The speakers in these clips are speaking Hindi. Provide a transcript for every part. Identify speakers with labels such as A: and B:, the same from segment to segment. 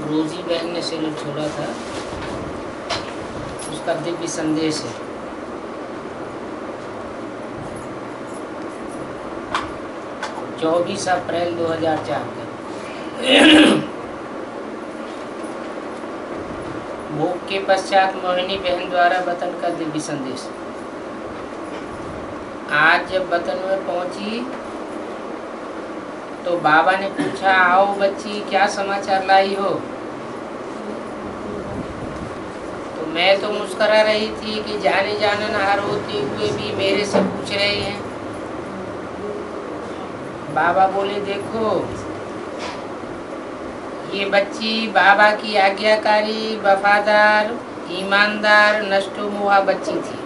A: रोजी बहन ने शरीर छोड़ा था, उसका दिव्य संदेश है। चौबीस अप्रैल 2004 का भोग के पश्चात मोहिनी बहन द्वारा वतन का दिव्य संदेश। आज जब वतन में पहुंची तो बाबा ने पूछा, आओ बच्ची, क्या समाचार लाई हो? तो मैं तो मुस्करा रही थी कि जाने जाननहार होते हुए भी मेरे से पूछ रहे हैं। बाबा बोले, देखो ये बच्ची बाबा की आज्ञाकारी, वफादार, ईमानदार, नष्टोमुहा बच्ची थी,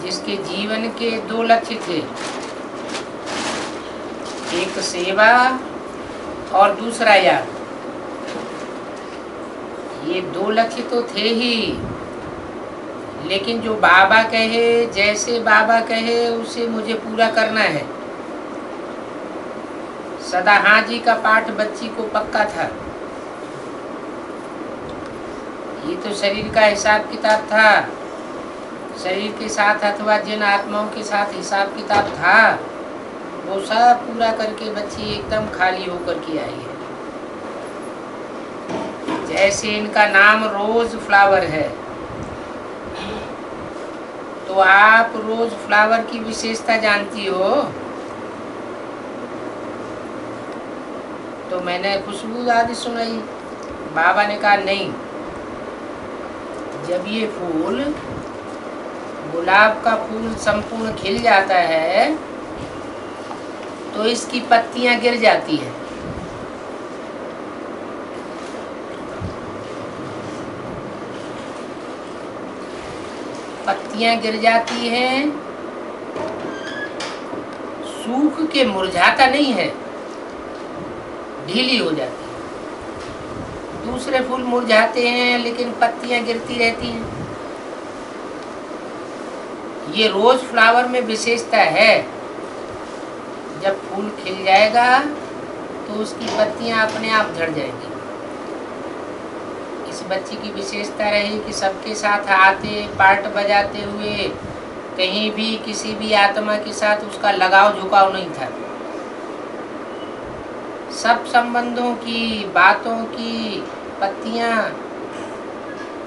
A: जिसके जीवन के 2 लक्ष्य थे, एक सेवा और दूसरा याद। ये 2 लक्ष्य तो थे ही, लेकिन जो बाबा कहे, जैसे बाबा कहे उसे मुझे पूरा करना है। सदा हाँ जी का पाठ बच्ची को पक्का था। ये तो शरीर का हिसाब किताब था, शरीर के साथ अथवा जिन आत्माओं के साथ हिसाब किताब था वो सब पूरा करके बच्ची एकदम खाली होकर के आई है। जैसे इनका नाम रोज फ्लावर है, तो आप रोज फ्लावर की विशेषता जानती हो? तो मैंने खुशबू आदि सुनाई। बाबा ने कहा, नहीं, जब ये फूल, गुलाब का फूल संपूर्ण खिल जाता है तो इसकी पत्तियां गिर जाती हैं। पत्तियां गिर जाती हैं, सूख के मुरझाता नहीं है, ढीली हो जाती है। दूसरे फूल मुरझाते हैं लेकिन पत्तियां गिरती रहती हैं। ये रोज फ्लावर में विशेषता है, जब फूल खिल जाएगा तो उसकी पत्तियां अपने आप झड़ जाएंगी। इस बच्ची की विशेषता रही कि सबके साथ आते, पार्ट बजाते हुए कहीं भी किसी भी आत्मा के साथ उसका लगाव झुकाव नहीं था। सब संबंधों की, बातों की पत्तियां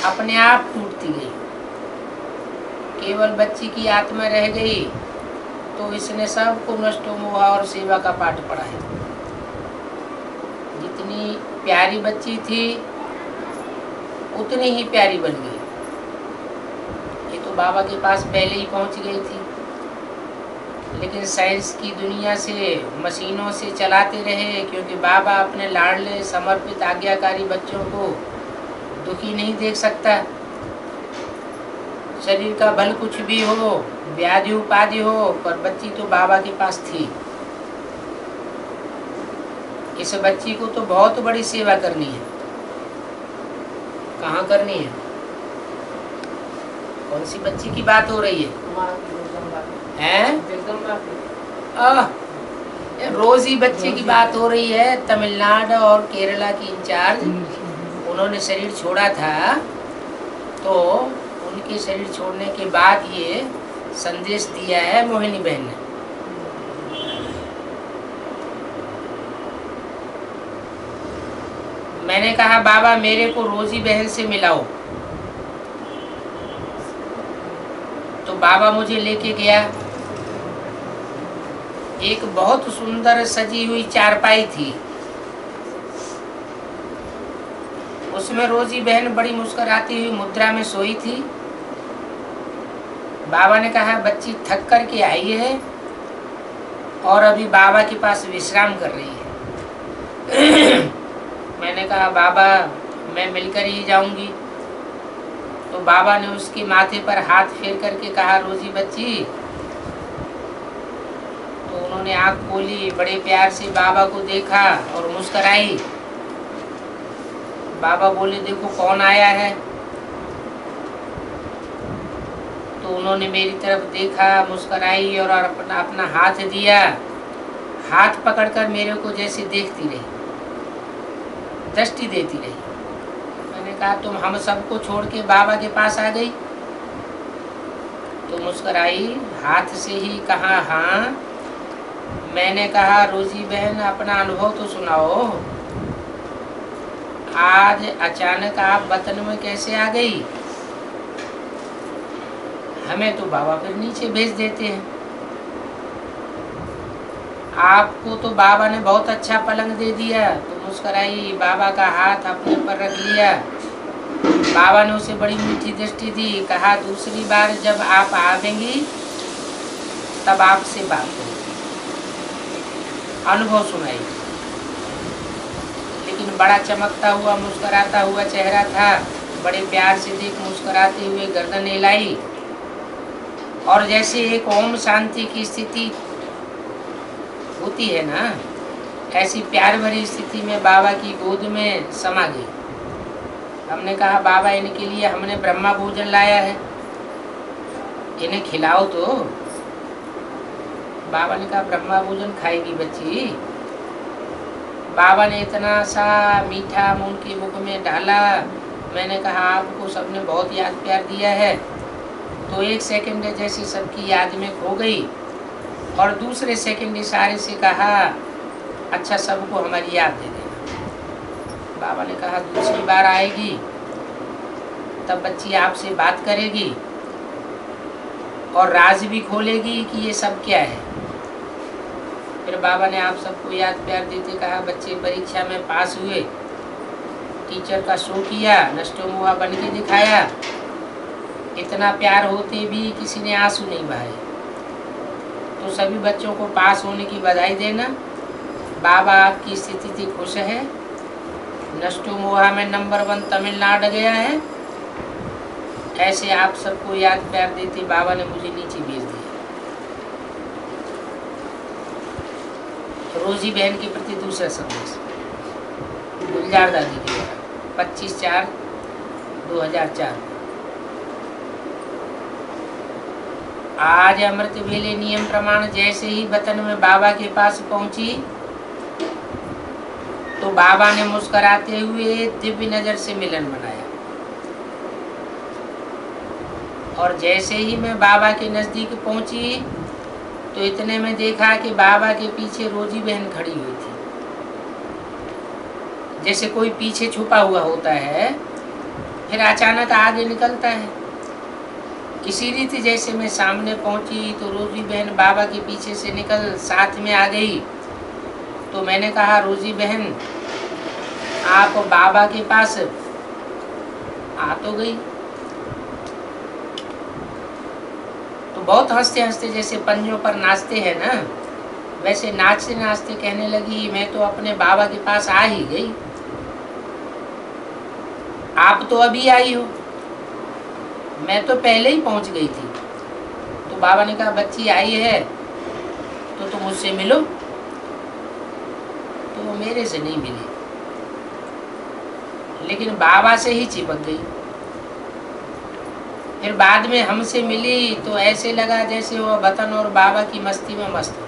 A: अपने आप टूटती गई। केवल बच्ची की आत्मा रह गई तो इसने सबको नष्टोमोह और सेवा का पाठ पढ़ाया। जितनी प्यारी बच्ची थी उतनी ही प्यारी बन गई। ये तो बाबा के पास पहले ही पहुंच गई थी, लेकिन साइंस की दुनिया से, मशीनों से चलाते रहे, क्योंकि बाबा अपने लाडले समर्पित आज्ञाकारी बच्चों को दुखी नहीं देख सकता। शरीर का बल कुछ भी हो, व्याधि उपाधि हो, पर बच्ची तो बाबा के पास थी। इस बच्ची को तो बहुत बड़ी सेवा करनी है। कहाँ करनी है? कौन सी बच्ची की बात हो रही है? रोजी बच्चे की बात हो रही है। तमिलनाडु और केरला की इंचार्ज, उन्होंने शरीर छोड़ा था, तो उनके शरीर छोड़ने के बाद ये संदेश दिया है मोहिनी बहन ने। मैंने कहा, बाबा मेरे को रोजी बहन से मिलाओ। तो बाबा मुझे लेके गया। एक बहुत सुंदर सजी हुई चारपाई थी, उसमें रोजी बहन बड़ी मुस्कुराती हुई मुद्रा में सोई थी। बाबा ने कहा, बच्ची थक कर के आई है और अभी बाबा के पास विश्राम कर रही है। मैंने कहा, बाबा मैं मिलकर ही जाऊंगी। तो बाबा ने उसके माथे पर हाथ फेर करके कहा, रोजी बच्ची। तो उन्होंने आँख खोली, बड़े प्यार से बाबा को देखा और मुस्कुराई। बाबा बोले, देखो कौन आया है। तो उन्होंने मेरी तरफ देखा, मुस्कुराई और अपना हाथ दिया। हाथ पकड़कर मेरे को जैसे देखती रही, दृष्टि देती रही। मैंने कहा तुम हम सबको छोड़ के बाबा के पास आ गई? तो मुस्कुराई, हाथ से ही कहा हाँ। मैंने कहा रोजी बहन अपना अनुभव तो सुनाओ, आज अचानक आप वतन में कैसे आ गई? हमें तो बाबा फिर नीचे भेज देते हैं। आपको तो बाबा ने बहुत अच्छा पलंग दे दिया। तो मुस्कुराई, बाबा का हाथ अपने पर रख लिया। बाबा ने उसे बड़ी मीठी दृष्टि दी, कहा दूसरी बार जब आप आवेंगी तब आपसे बात करूंगी, अनुभव सुनाई। लेकिन बड़ा चमकता हुआ मुस्कुराता हुआ चेहरा था। बड़े प्यार से देख मुस्कुराते हुए गर्दन हिलाई और जैसे एक ओम शांति की स्थिति होती है ना, ऐसी प्यार भरी स्थिति में बाबा की गोद में समा गई। हमने कहा बाबा इनके लिए हमने ब्रह्मा भोजन लाया है, इन्हें खिलाओ तो। बाबा ने कहा ब्रह्मा भोजन खाएगी बच्ची? बाबा ने इतना सा मीठा मुंह के मुख में डाला। मैंने कहा आपको सबने बहुत याद प्यार दिया है। तो एक सेकंड जैसे सबकी याद में खो गई और दूसरे सेकंड इशारे से कहा अच्छा सबको हमारी याद दे देना। बाबा ने कहा दूसरी बार आएगी तब बच्ची आपसे बात करेगी और राज भी खोलेगी कि ये सब क्या है। फिर बाबा ने आप सबको याद प्यार देते कहा बच्चे परीक्षा में पास हुए, टीचर का शो किया, नष्टो मुआ बन के दिखाया। इतना प्यार होते भी किसी ने आंसू नहीं बहाए। तो सभी बच्चों को पास होने की बधाई देना। बाबा आपकी स्थिति थी खुश है। नष्टो मोहा में नंबर 1 तमिलनाडु गया है। ऐसे आप सबको याद प्यार देते बाबा ने मुझे नीचे भेज दिया। रोजी बहन के प्रति दूसरा संदेश गुलजार दादी के द्वारा 25/4/2004। आज अमृत वेले नियम प्रमाण जैसे ही वतन में बाबा के पास पहुंची तो बाबा ने मुस्कुराते हुए दिव्य नजर से मिलन बनाया और जैसे ही मैं बाबा के नजदीक पहुंची तो इतने में देखा कि बाबा के पीछे रोजी बहन खड़ी हुई थी। जैसे कोई पीछे छुपा हुआ होता है फिर अचानक आगे निकलता है, इसी रीति जैसे मैं सामने पहुंची तो रोजी बहन बाबा के पीछे से निकल साथ में आ गई। तो मैंने कहा रोजी बहन आप बाबा के पास आ तो गई। तो बहुत हंसते हंसते जैसे पंजों पर नाचते हैं ना, वैसे नाचते नाचते कहने लगी मैं तो अपने बाबा के पास आ ही गई, आप तो अभी आई हो, मैं तो पहले ही पहुंच गई थी। तो बाबा ने कहा बच्ची आई है तो तुम मुझसे मिलो। तो वो मेरे से नहीं मिली लेकिन बाबा से ही चिपक गई। फिर बाद में हमसे मिली तो ऐसे लगा जैसे वो वतन और बाबा की मस्ती में मस्त हो।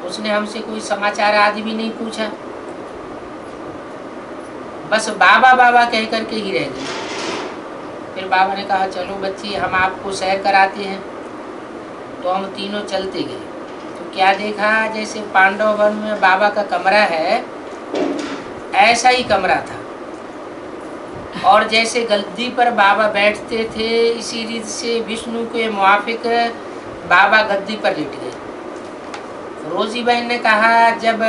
A: उसने हमसे कोई समाचार आदि भी नहीं पूछा, बस बाबा बाबा कह करके ही रह गई। फिर बाबा ने कहा चलो बच्ची हम आपको सैर कराते हैं। तो हम तीनों चलते गए तो क्या देखा जैसे पांडव वन में बाबा का कमरा है ऐसा ही कमरा था और जैसे गद्दी पर बाबा बैठते थे इसी रीति से विष्णु के मुआफिक बाबा गद्दी पर लेट गए। रोजी बहन ने कहा जब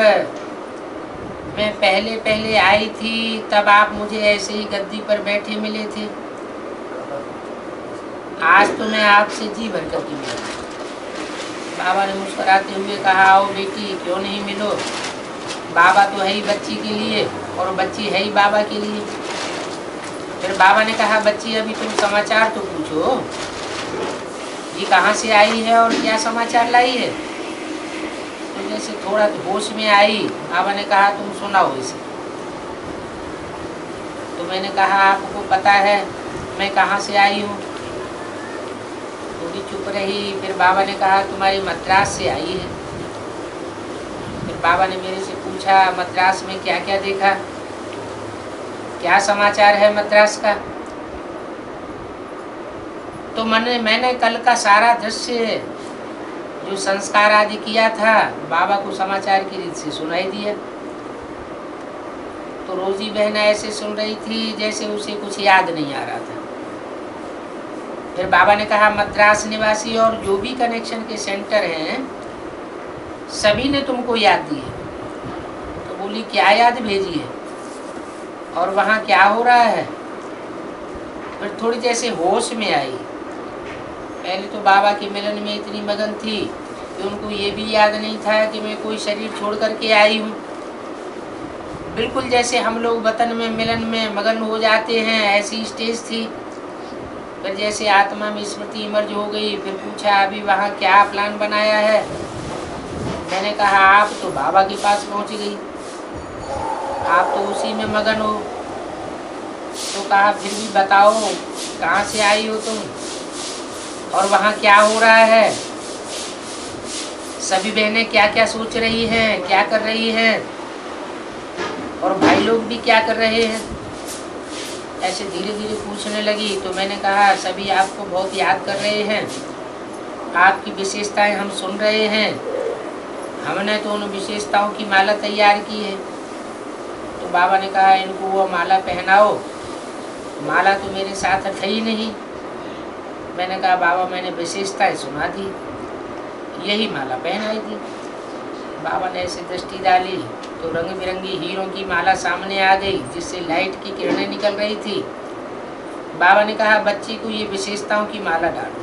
A: मैं पहले पहले आई थी तब आप मुझे ऐसे ही गद्दी पर बैठे मिले थे, आज तो मैं आपसे जी भर कर मिला। बाबा ने मुस्कुराते हुए कहा आओ बेटी क्यों नहीं मिलो, बाबा तो है ही बच्ची के लिए और बच्ची है ही बाबा के लिए। फिर बाबा ने कहा बच्ची अभी तुम समाचार तो पूछो, ये कहाँ से आई है और क्या समाचार लाई है। तो जैसे थोड़ा होश में आई बाबा ने कहा तुम सुनाओ इसे। तो मैंने कहा आपको पता है मैं कहाँ से आई हूँ। तो भी चुप रही। फिर बाबा ने कहा तुम्हारी मद्रास से आई है। बाबा ने मेरे से पूछा मद्रास में क्या क्या देखा, क्या समाचार है मद्रास का। तो मैंने कल का सारा दृश्य जो संस्कार आदि किया था बाबा को समाचार की रीत से सुनाई दिया। तो रोजी बहन ऐसे सुन रही थी जैसे उसे कुछ याद नहीं आ रहा था। फिर बाबा ने कहा मद्रास निवासी और जो भी कनेक्शन के सेंटर हैं सभी ने तुमको याद दी है। तो बोली क्या याद भेजी है और वहाँ क्या हो रहा है। फिर थोड़ी जैसे होश में आई। पहले तो बाबा के मिलन में इतनी मगन थी कि उनको ये भी याद नहीं था कि मैं कोई शरीर छोड़ करके आई हूँ। बिल्कुल जैसे हम लोग वतन में मिलन में मगन हो जाते हैं ऐसी स्टेज थी। फिर जैसे आत्मा में स्मृति इमर्ज हो गई। फिर पूछा अभी वहाँ क्या प्लान बनाया है। मैंने कहा आप तो बाबा के पास पहुँच गई, आप तो उसी में मगन हो। तो कहा फिर भी बताओ कहाँ से आई हो तुम और वहाँ क्या हो रहा है, सभी बहनें क्या क्या सोच रही हैं, क्या कर रही हैं और भाई लोग भी क्या कर रहे हैं। ऐसे धीरे धीरे पूछने लगी। तो मैंने कहा सभी आपको बहुत याद कर रहे हैं, आपकी विशेषताएं हम सुन रहे हैं, हमने तो उन विशेषताओं की माला तैयार की है। तो बाबा ने कहा इनको वो माला पहनाओ, माला तो मेरे साथ है ही नहीं। मैंने कहा बाबा मैंने विशेषताएं सुना दी, यही माला पहनाई थी। बाबा ने ऐसे दृष्टि डाली तो रंग बिरंगी हीरों की माला सामने आ गई जिससे लाइट की किरणें निकल रही थी। बाबा ने कहा बच्ची को ये विशेषताओं की माला डालो।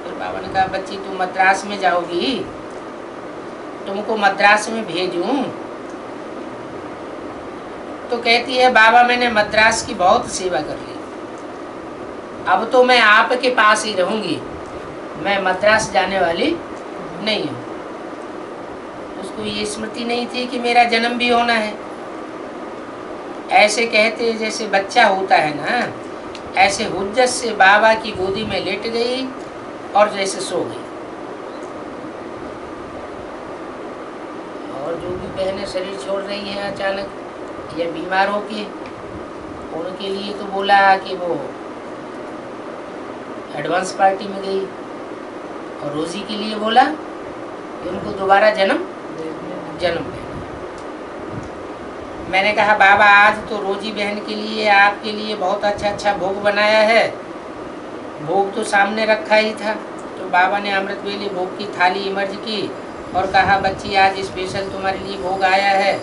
A: फिर बाबा ने कहा बच्ची तुम मद्रास में जाओगी, तुमको मद्रास में भेजूं। तो कहती है बाबा मैंने मद्रास की बहुत सेवा कर ली, अब तो मैं आपके पास ही रहूंगी, मैं मद्रास जाने वाली नहीं हूँ। उसको ये स्मृति नहीं थी कि मेरा जन्म भी होना है। ऐसे कहते जैसे बच्चा होता है ना, ऐसे हुज्जत से बाबा की गोदी में लेट गई और जैसे सो गई। और जो भी बहनें शरीर छोड़ रही हैं अचानक या बीमार होके, उनके लिए तो बोला कि वो एडवांस पार्टी में गई। और रोजी के लिए बोला कि उनको दोबारा जन्म लेना। मैंने कहा बाबा आज तो रोजी बहन के लिए आपके लिए बहुत अच्छा भोग बनाया है। भोग तो सामने रखा ही था। तो बाबा ने अमृत वेली भोग की थाली इमर्ज की और कहा बच्ची आज स्पेशल तुम्हारे लिए भोग आया है।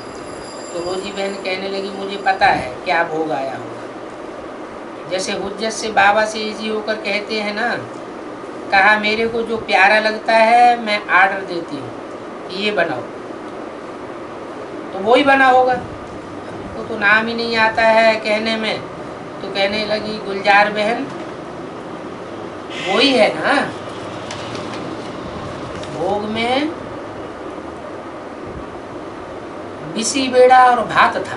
A: तो रोजी बहन कहने लगी मुझे पता है क्या भोग आया होगा। जैसे हुज्जत से बाबा से इजी होकर कहते हैं ना, कहा मेरे को जो प्यारा लगता है मैं आर्डर देती हूँ कि ये बनाओ, तो वो ही बना होगा। वो तो नाम ही नहीं आता है कहने में। तो कहने लगी गुलजार बहन वो ही है ना, भोग में बिसी बेड़ा और भात था।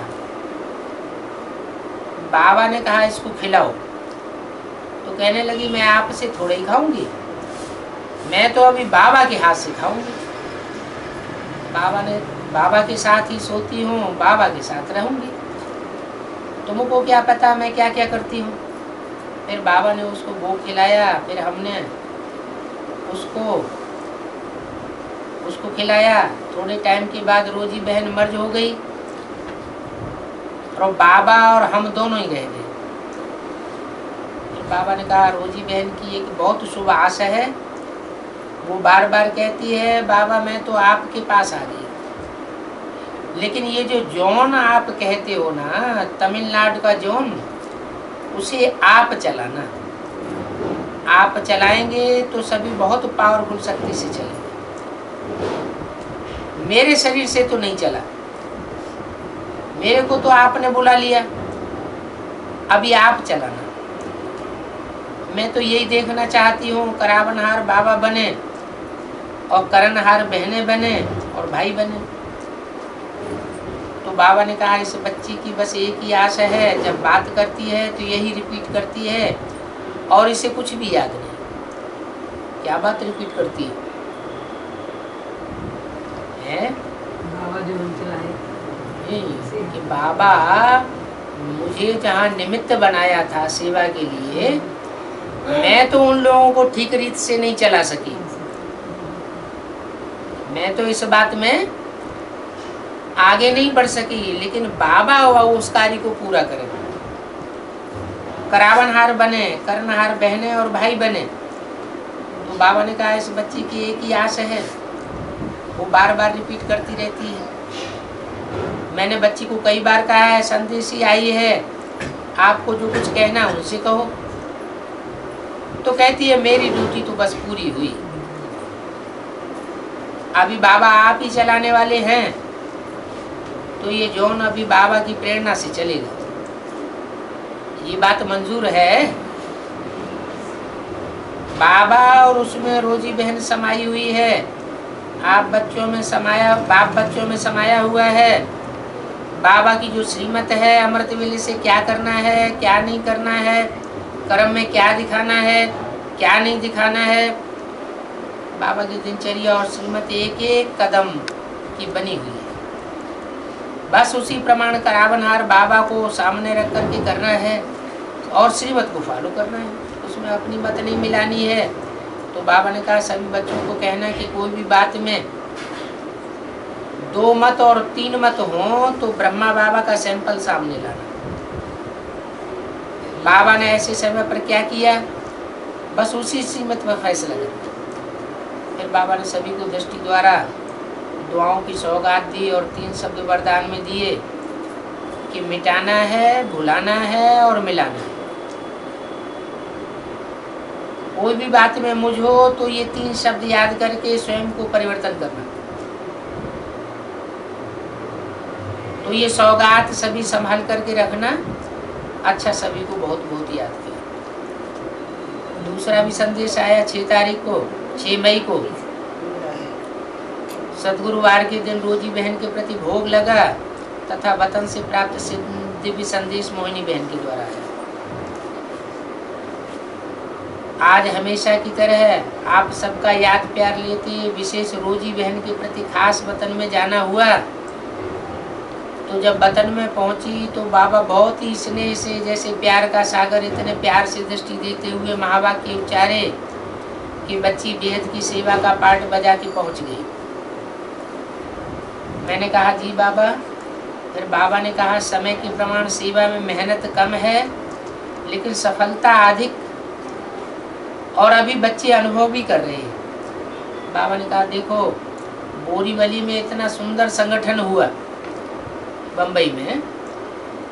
A: बाबा ने कहा इसको खिलाओ। तो कहने लगी मैं आपसे थोड़े ही खाऊंगी, मैं तो अभी बाबा के हाथ से खाऊंगी। बाबा के साथ ही सोती हूँ, बाबा के साथ रहूंगी, तुमको क्या पता मैं क्या क्या करती हूँ। फिर बाबा ने उसको भोग खिलाया। फिर हमने उसको खिलाया। थोड़े टाइम के बाद रोजी बहन मर्ज हो गई और बाबा और हम दोनों ही रह गए। फिर बाबा ने कहा रोजी बहन की एक बहुत शुभ आशा है, वो बार बार कहती है बाबा मैं तो आपके पास आ गई, लेकिन ये जो जोन आप कहते हो ना तमिलनाडु का जोन, उसे आप चलाना। आप चलाएंगे तो सभी बहुत पावरफुल शक्ति से चलेंगे। मेरे शरीर से तो नहीं चला, मेरे को तो आपने बुला लिया, अभी आप चलाना। मैं तो यही देखना चाहती हूँ करावनहार बाबा बने और करनहार बहनें बने और भाई बने। तो बाबा ने कहा इस बच्ची की बस एक ही आशा है, जब बात करती है तो यही रिपीट करती है और इसे कुछ भी याद नहीं। क्या बात रिपीट करती है?
B: बाबा जो हम चलाए
A: कि बाबा मुझे जहाँ निमित्त बनाया था सेवा के लिए, मैं तो उन लोगों को ठीक रीत से नहीं चला सकी। मैं तो इस बात में आगे नहीं बढ़ सकी, लेकिन बाबा उस कार्य को पूरा करे। करावनहार बने, करनहार बहने और भाई बने। तो बाबा ने कहा इस बच्ची की एक ही आस है, वो बार बार रिपीट करती रहती है। मैंने बच्ची को कई बार कहा है, संदेशी आई है, आपको जो कुछ कहना है उनसे कहो। तो कहती है मेरी ड्यूटी तो बस पूरी हुई, अभी बाबा आप ही चलाने वाले हैं, तो ये जौन अभी बाबा की प्रेरणा से चलेगा। ये बात मंजूर है। बाबा और उसमें रोजी बहन समाई हुई है, आप बच्चों में समाया, बाप बच्चों में समाया हुआ है। बाबा की जो श्रीमत है, अमृत वेले से क्या करना है, क्या नहीं करना है, कर्म में क्या दिखाना है, क्या नहीं दिखाना है, बाबा की दिनचर्या और श्रीमत एक एक कदम की बनी हुई है। बस उसी प्रमाण करावनहार बाबा को सामने रख करके करना है और श्रीमत को फॉलो करना है, उसमें अपनी मत नहीं मिलानी है। तो बाबा ने कहा सभी बच्चों को कहना कि कोई भी बात में 2 मत और 3 मत हो तो ब्रह्मा बाबा का सैंपल सामने लाना। बाबा ने ऐसे समय पर क्या किया, बस उसी श्रीमत पर फैसला करना। फिर बाबा ने सभी को दृष्टि द्वारा दुआओं की सौगात दी और 3 शब्द वरदान में दिए कि मिटाना है, भुलाना है और मिलाना है। कोई भी बात में मुझ हो तो ये 3 शब्द याद करके स्वयं को परिवर्तन करना। तो ये सौगात सभी संभाल करके रखना। अच्छा, सभी को बहुत बहुत याद किया। दूसरा भी संदेश आया 6 मई को सदगुरुवार के दिन रोजी बहन के प्रति भोग लगा तथा वतन से प्राप्त दिव्य संदेश मोहिनी बहन के द्वारा आया। आज हमेशा की तरह आप सबका याद प्यार लेते विशेष रोजी बहन के प्रति खास वतन में जाना हुआ। तो जब वतन में पहुंची तो बाबा बहुत ही स्नेह से, जैसे प्यार का सागर, इतने प्यार से दृष्टि देते हुए महावाक्य उच्चारे कि बच्ची बेहद की सेवा का पाठ बजा के पहुंच गई। मैंने कहा जी बाबा। फिर बाबा ने कहा समय के प्रमाण सेवा में मेहनत कम है लेकिन सफलता अधिक, और अभी बच्चे अनुभव भी कर रहे हैं। बाबा ने कहा देखो, बोरीवली में इतना सुंदर संगठन हुआ, बम्बई में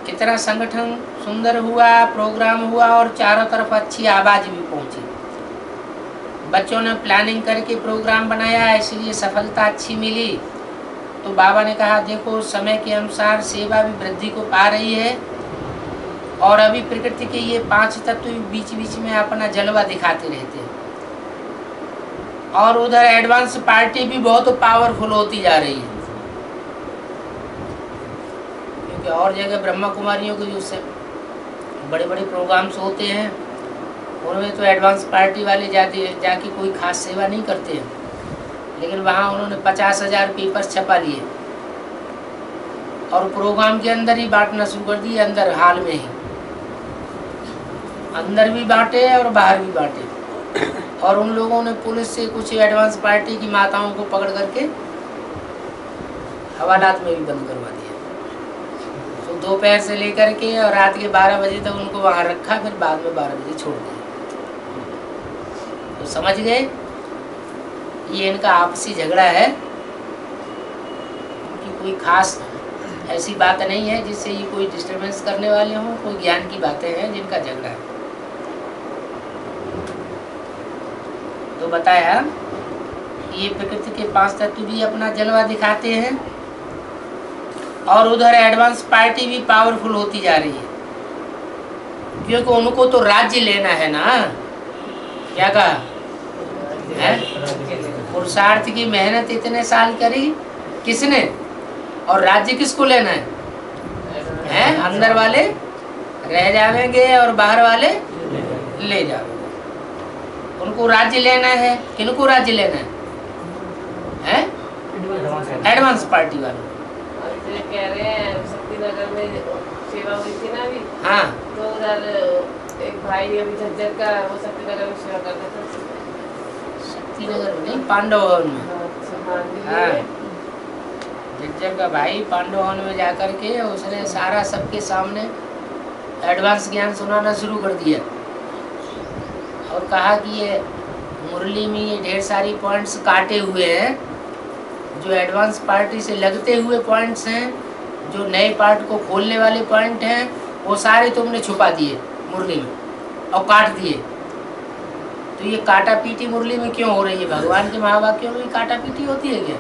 A: कितना संगठन सुंदर हुआ, प्रोग्राम हुआ और चारों तरफ अच्छी आवाज़ भी पहुंची। बच्चों ने प्लानिंग करके प्रोग्राम बनाया, इसलिए सफलता अच्छी मिली। तो बाबा ने कहा देखो, समय के अनुसार सेवा भी वृद्धि को पा रही है और अभी प्रकृति के ये 5 तत्व बीच बीच में अपना जलवा दिखाते रहते हैं। और उधर एडवांस पार्टी भी बहुत पावरफुल होती जा रही है, क्योंकि और जगह ब्रह्मा कुमारियों के जो बड़े बड़े प्रोग्राम्स होते हैं उनमें तो एडवांस पार्टी वाले जाके कोई खास सेवा नहीं करते हैं, लेकिन वहाँ उन्होंने 50,000 पेपर्स छपा लिए और प्रोग्राम के अंदर ही बांटना शुरू कर दिए। अंदर हाल में ही अंदर भी बांटे और बाहर भी बांटे। और उन लोगों ने पुलिस से कुछ एडवांस पार्टी की माताओं को पकड़ करके हवालात में भी बंद करवा दिया। तो दोपहर से लेकर के और रात के 12 बजे तक उनको वहाँ रखा, फिर बाद में 12 बजे छोड़ दिया। तो समझ गए, ये इनका आपसी झगड़ा है कि कोई खास ऐसी बात नहीं है जिससे ये कोई डिस्टरबेंस करने वाले हों, कोई ज्ञान की बातें हैं जिनका झगड़ा है। तो बताया ये प्रकृति के 5 तत्व भी अपना जलवा दिखाते हैं और उधर एडवांस पार्टी भी पावरफुल होती जा रही है, क्योंकि उनको तो राज्य लेना है ना। क्या कहा है? पुरुषार्थ की मेहनत इतने साल करी किसने, और राज्य किसको लेना है? अंदर वाले रह जाएंगे और बाहर वाले ले जाओगे। उनको राज्य लेना है। किनको राज्य लेना है? एडवांस पार्टी वाले।
B: कह रहे हैं शक्ति नगर में सेवा हुई थी ना अभी।
A: हाँ
B: तो उधर एक भाई अभी झज्जर का, वो शक्ति नगर में सेवा करता था।
A: शक्ति नगर में नहीं, पांडव भवन में। हाँ झज्जर का भाई पांडव भवन में जाकर के उसने सारा सबके सामने एडवांस ज्ञान सुनाना शुरू कर दिया और कहा कि ये मुरली में ये ढेर सारी पॉइंट्स काटे हुए हैं, जो एडवांस पार्टी से लगते हुए पॉइंट्स हैं, जो नए पार्ट को खोलने वाले पॉइंट हैं, वो सारे तुमने छुपा दिए मुरली में और काट दिए। तो ये काटा पीटी मुरली में क्यों हो रही है? भगवान के महावाक्यों में काटा पीटी होती है क्या?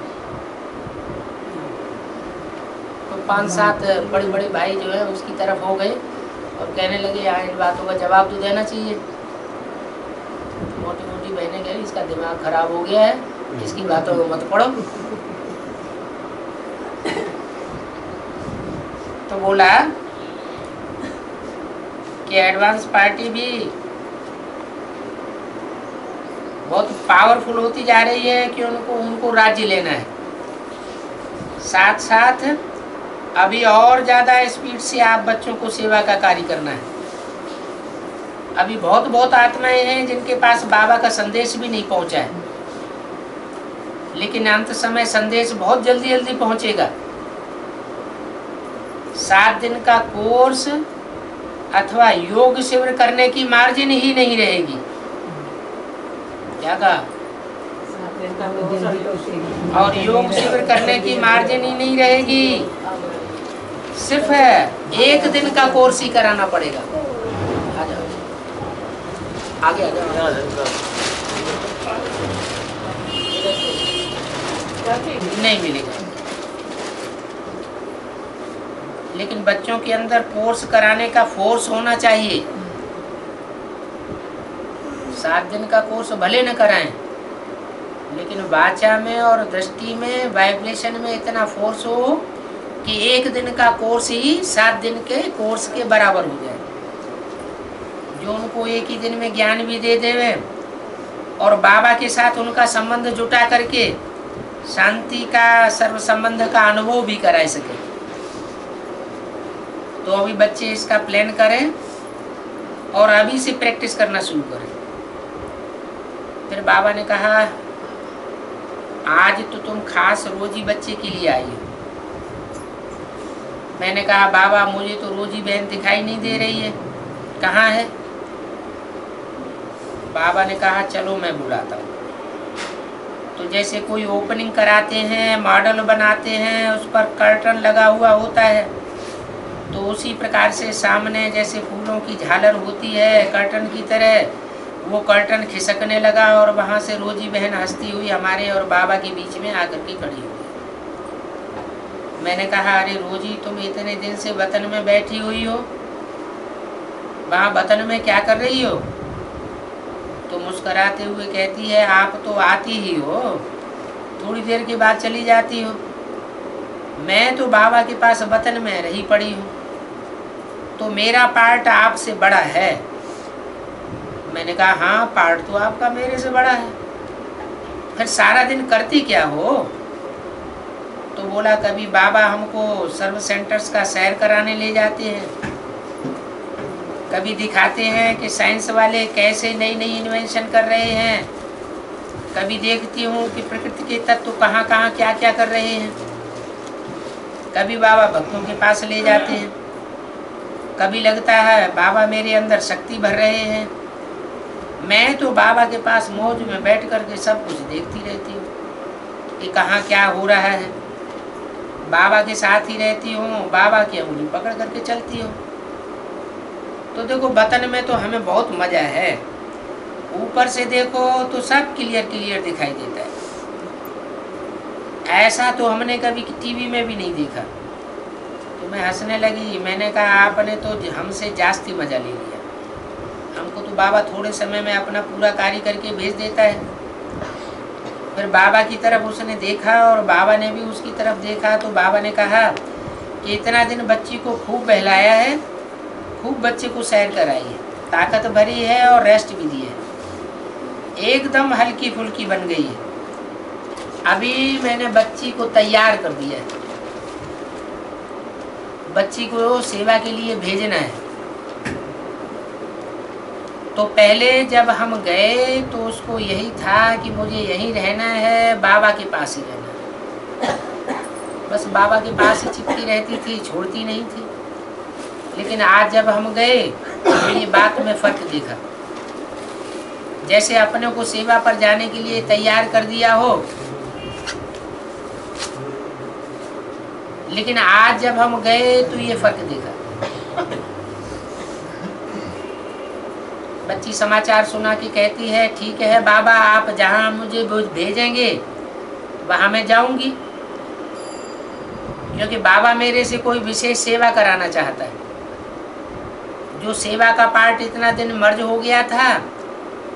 A: तो 5-7 बड़े बड़े भाई जो है उसकी तरफ हो गए और कहने लगे यहाँ इन बातों का जवाब तो देना चाहिए। मोटी मोटी बहनें कह रही इसका दिमाग खराब हो गया है, इसकी बातों में मत पड़ो। तो बोला कि एडवांस पार्टी भी बहुत पावरफुल होती जा रही है कि उनको राज्य लेना है, साथ साथ अभी और ज़्यादा स्पीड से आप बच्चों को सेवा का कार्य करना है। अभी बहुत बहुत आत्माएं हैं जिनके पास बाबा का संदेश भी नहीं पहुंचा है, लेकिन अंत समय संदेश बहुत जल्दी जल्दी पहुंचेगा। 7 दिन का कोर्स अथवा योग शिविर करने की मार्जिन ही नहीं रहेगी। क्या कहा? और योग शिविर करने की मार्जिन ही नहीं रहेगी, सिर्फ 1 दिन का कोर्स ही कराना पड़ेगा। आ जाओ आगे आ जाओ। नहीं मिलेगा, लेकिन बच्चों के अंदर कोर्स कराने का फोर्स होना चाहिए। 7 दिन का कोर्स भले न कराएं, लेकिन वाचा में और दृष्टि में वाइब्रेशन में इतना फोर्स हो कि 1 दिन का कोर्स ही 7 दिन के कोर्स के बराबर हो जाए, जो उनको 1 ही दिन में ज्ञान भी दे देवे और बाबा के साथ उनका संबंध जुटा करके शांति का सर्व संबंध का अनुभव भी करा सके। तो अभी बच्चे इसका प्लान करें और अभी से प्रैक्टिस करना शुरू करें। फिर बाबा ने कहा आज तो तुम खास रोजी बच्चे के लिए आई हो। मैंने कहा बाबा मुझे तो रोजी बहन दिखाई नहीं दे रही है, कहाँ है? बाबा ने कहा चलो मैं बुलाता हूँ। तो जैसे कोई ओपनिंग कराते हैं, मॉडल बनाते हैं, उस पर कर्टन लगा हुआ होता है, तो उसी प्रकार से सामने जैसे फूलों की झालर होती है कर्टन की तरह, वो कर्टन खिसकने लगा और वहाँ से रोजी बहन हंसती हुई हमारे और बाबा के बीच में आकर के खड़ी हुई। मैंने कहा अरे रोजी तुम इतने दिन से वतन में बैठी हुई हो, वहाँ वतन में क्या कर रही हो? तो मुस्कराते हुए कहती है आप तो आती ही हो, थोड़ी देर के बाद चली जाती हो। मैं तो बाबा के पास वतन में रही पड़ी हूँ, तो मेरा पार्ट आपसे बड़ा है। मैंने कहा हाँ पार्ट तो आपका मेरे से बड़ा है, फिर सारा दिन करती क्या हो? तो बोला कभी बाबा हमको सर्व सेंटर्स का सैर कराने ले जाते हैं, कभी दिखाते हैं कि साइंस वाले कैसे नई नई इन्वेंशन कर रहे हैं, कभी देखती हूँ कि प्रकृति के तत्व कहाँ कहाँ क्या क्या कर रहे हैं, कभी बाबा भक्तों के पास ले जाते हैं, कभी लगता है बाबा मेरे अंदर शक्ति भर रहे हैं। मैं तो बाबा के पास मौज में बैठ कर के सब कुछ देखती रहती हूँ कि कहाँ क्या हो रहा है। बाबा के साथ ही रहती हूँ, बाबा की उंगली पकड़ करके चलती हूँ। तो देखो वतन में तो हमें बहुत मज़ा है, ऊपर से देखो तो सब क्लियर क्लियर दिखाई देता है। ऐसा तो हमने कभी टीवी में भी नहीं देखा। तो मैं हंसने लगी। मैंने कहा आपने तो हमसे जास्ती मज़ा ले लिया, हमको तो बाबा थोड़े समय में अपना पूरा कार्य करके भेज देता है। फिर बाबा की तरफ उसने देखा और बाबा ने भी उसकी तरफ देखा। तो बाबा ने कहा कि इतना दिन बच्ची को खूब बहलाया है, खूब बच्चे को सैर कराई है, ताकत भरी है और रेस्ट भी दी है, एकदम हल्की फुल्की बन गई है। अभी मैंने बच्ची को तैयार कर दिया है, बच्ची को सेवा के लिए भेजना है। तो पहले जब हम गए तो उसको यही था कि मुझे यहीं रहना है, बाबा के पास ही रहना है, बस बाबा के पास ही चिपकी रहती थी, छोड़ती नहीं थी। लेकिन आज जब हम गए तो ये बात में फ़र्क देखा। जैसे अपने को सेवा पर जाने के लिए तैयार कर दिया हो, लेकिन आज जब हम गए तो ये फ़र्क देखा। बच्ची समाचार सुना के कहती है, ठीक है बाबा, आप जहाँ मुझे भेजेंगे वहाँ मैं जाऊंगी, क्योंकि बाबा मेरे से कोई विशेष सेवा कराना चाहता है। जो सेवा का पार्ट इतना दिन मर्ज हो गया था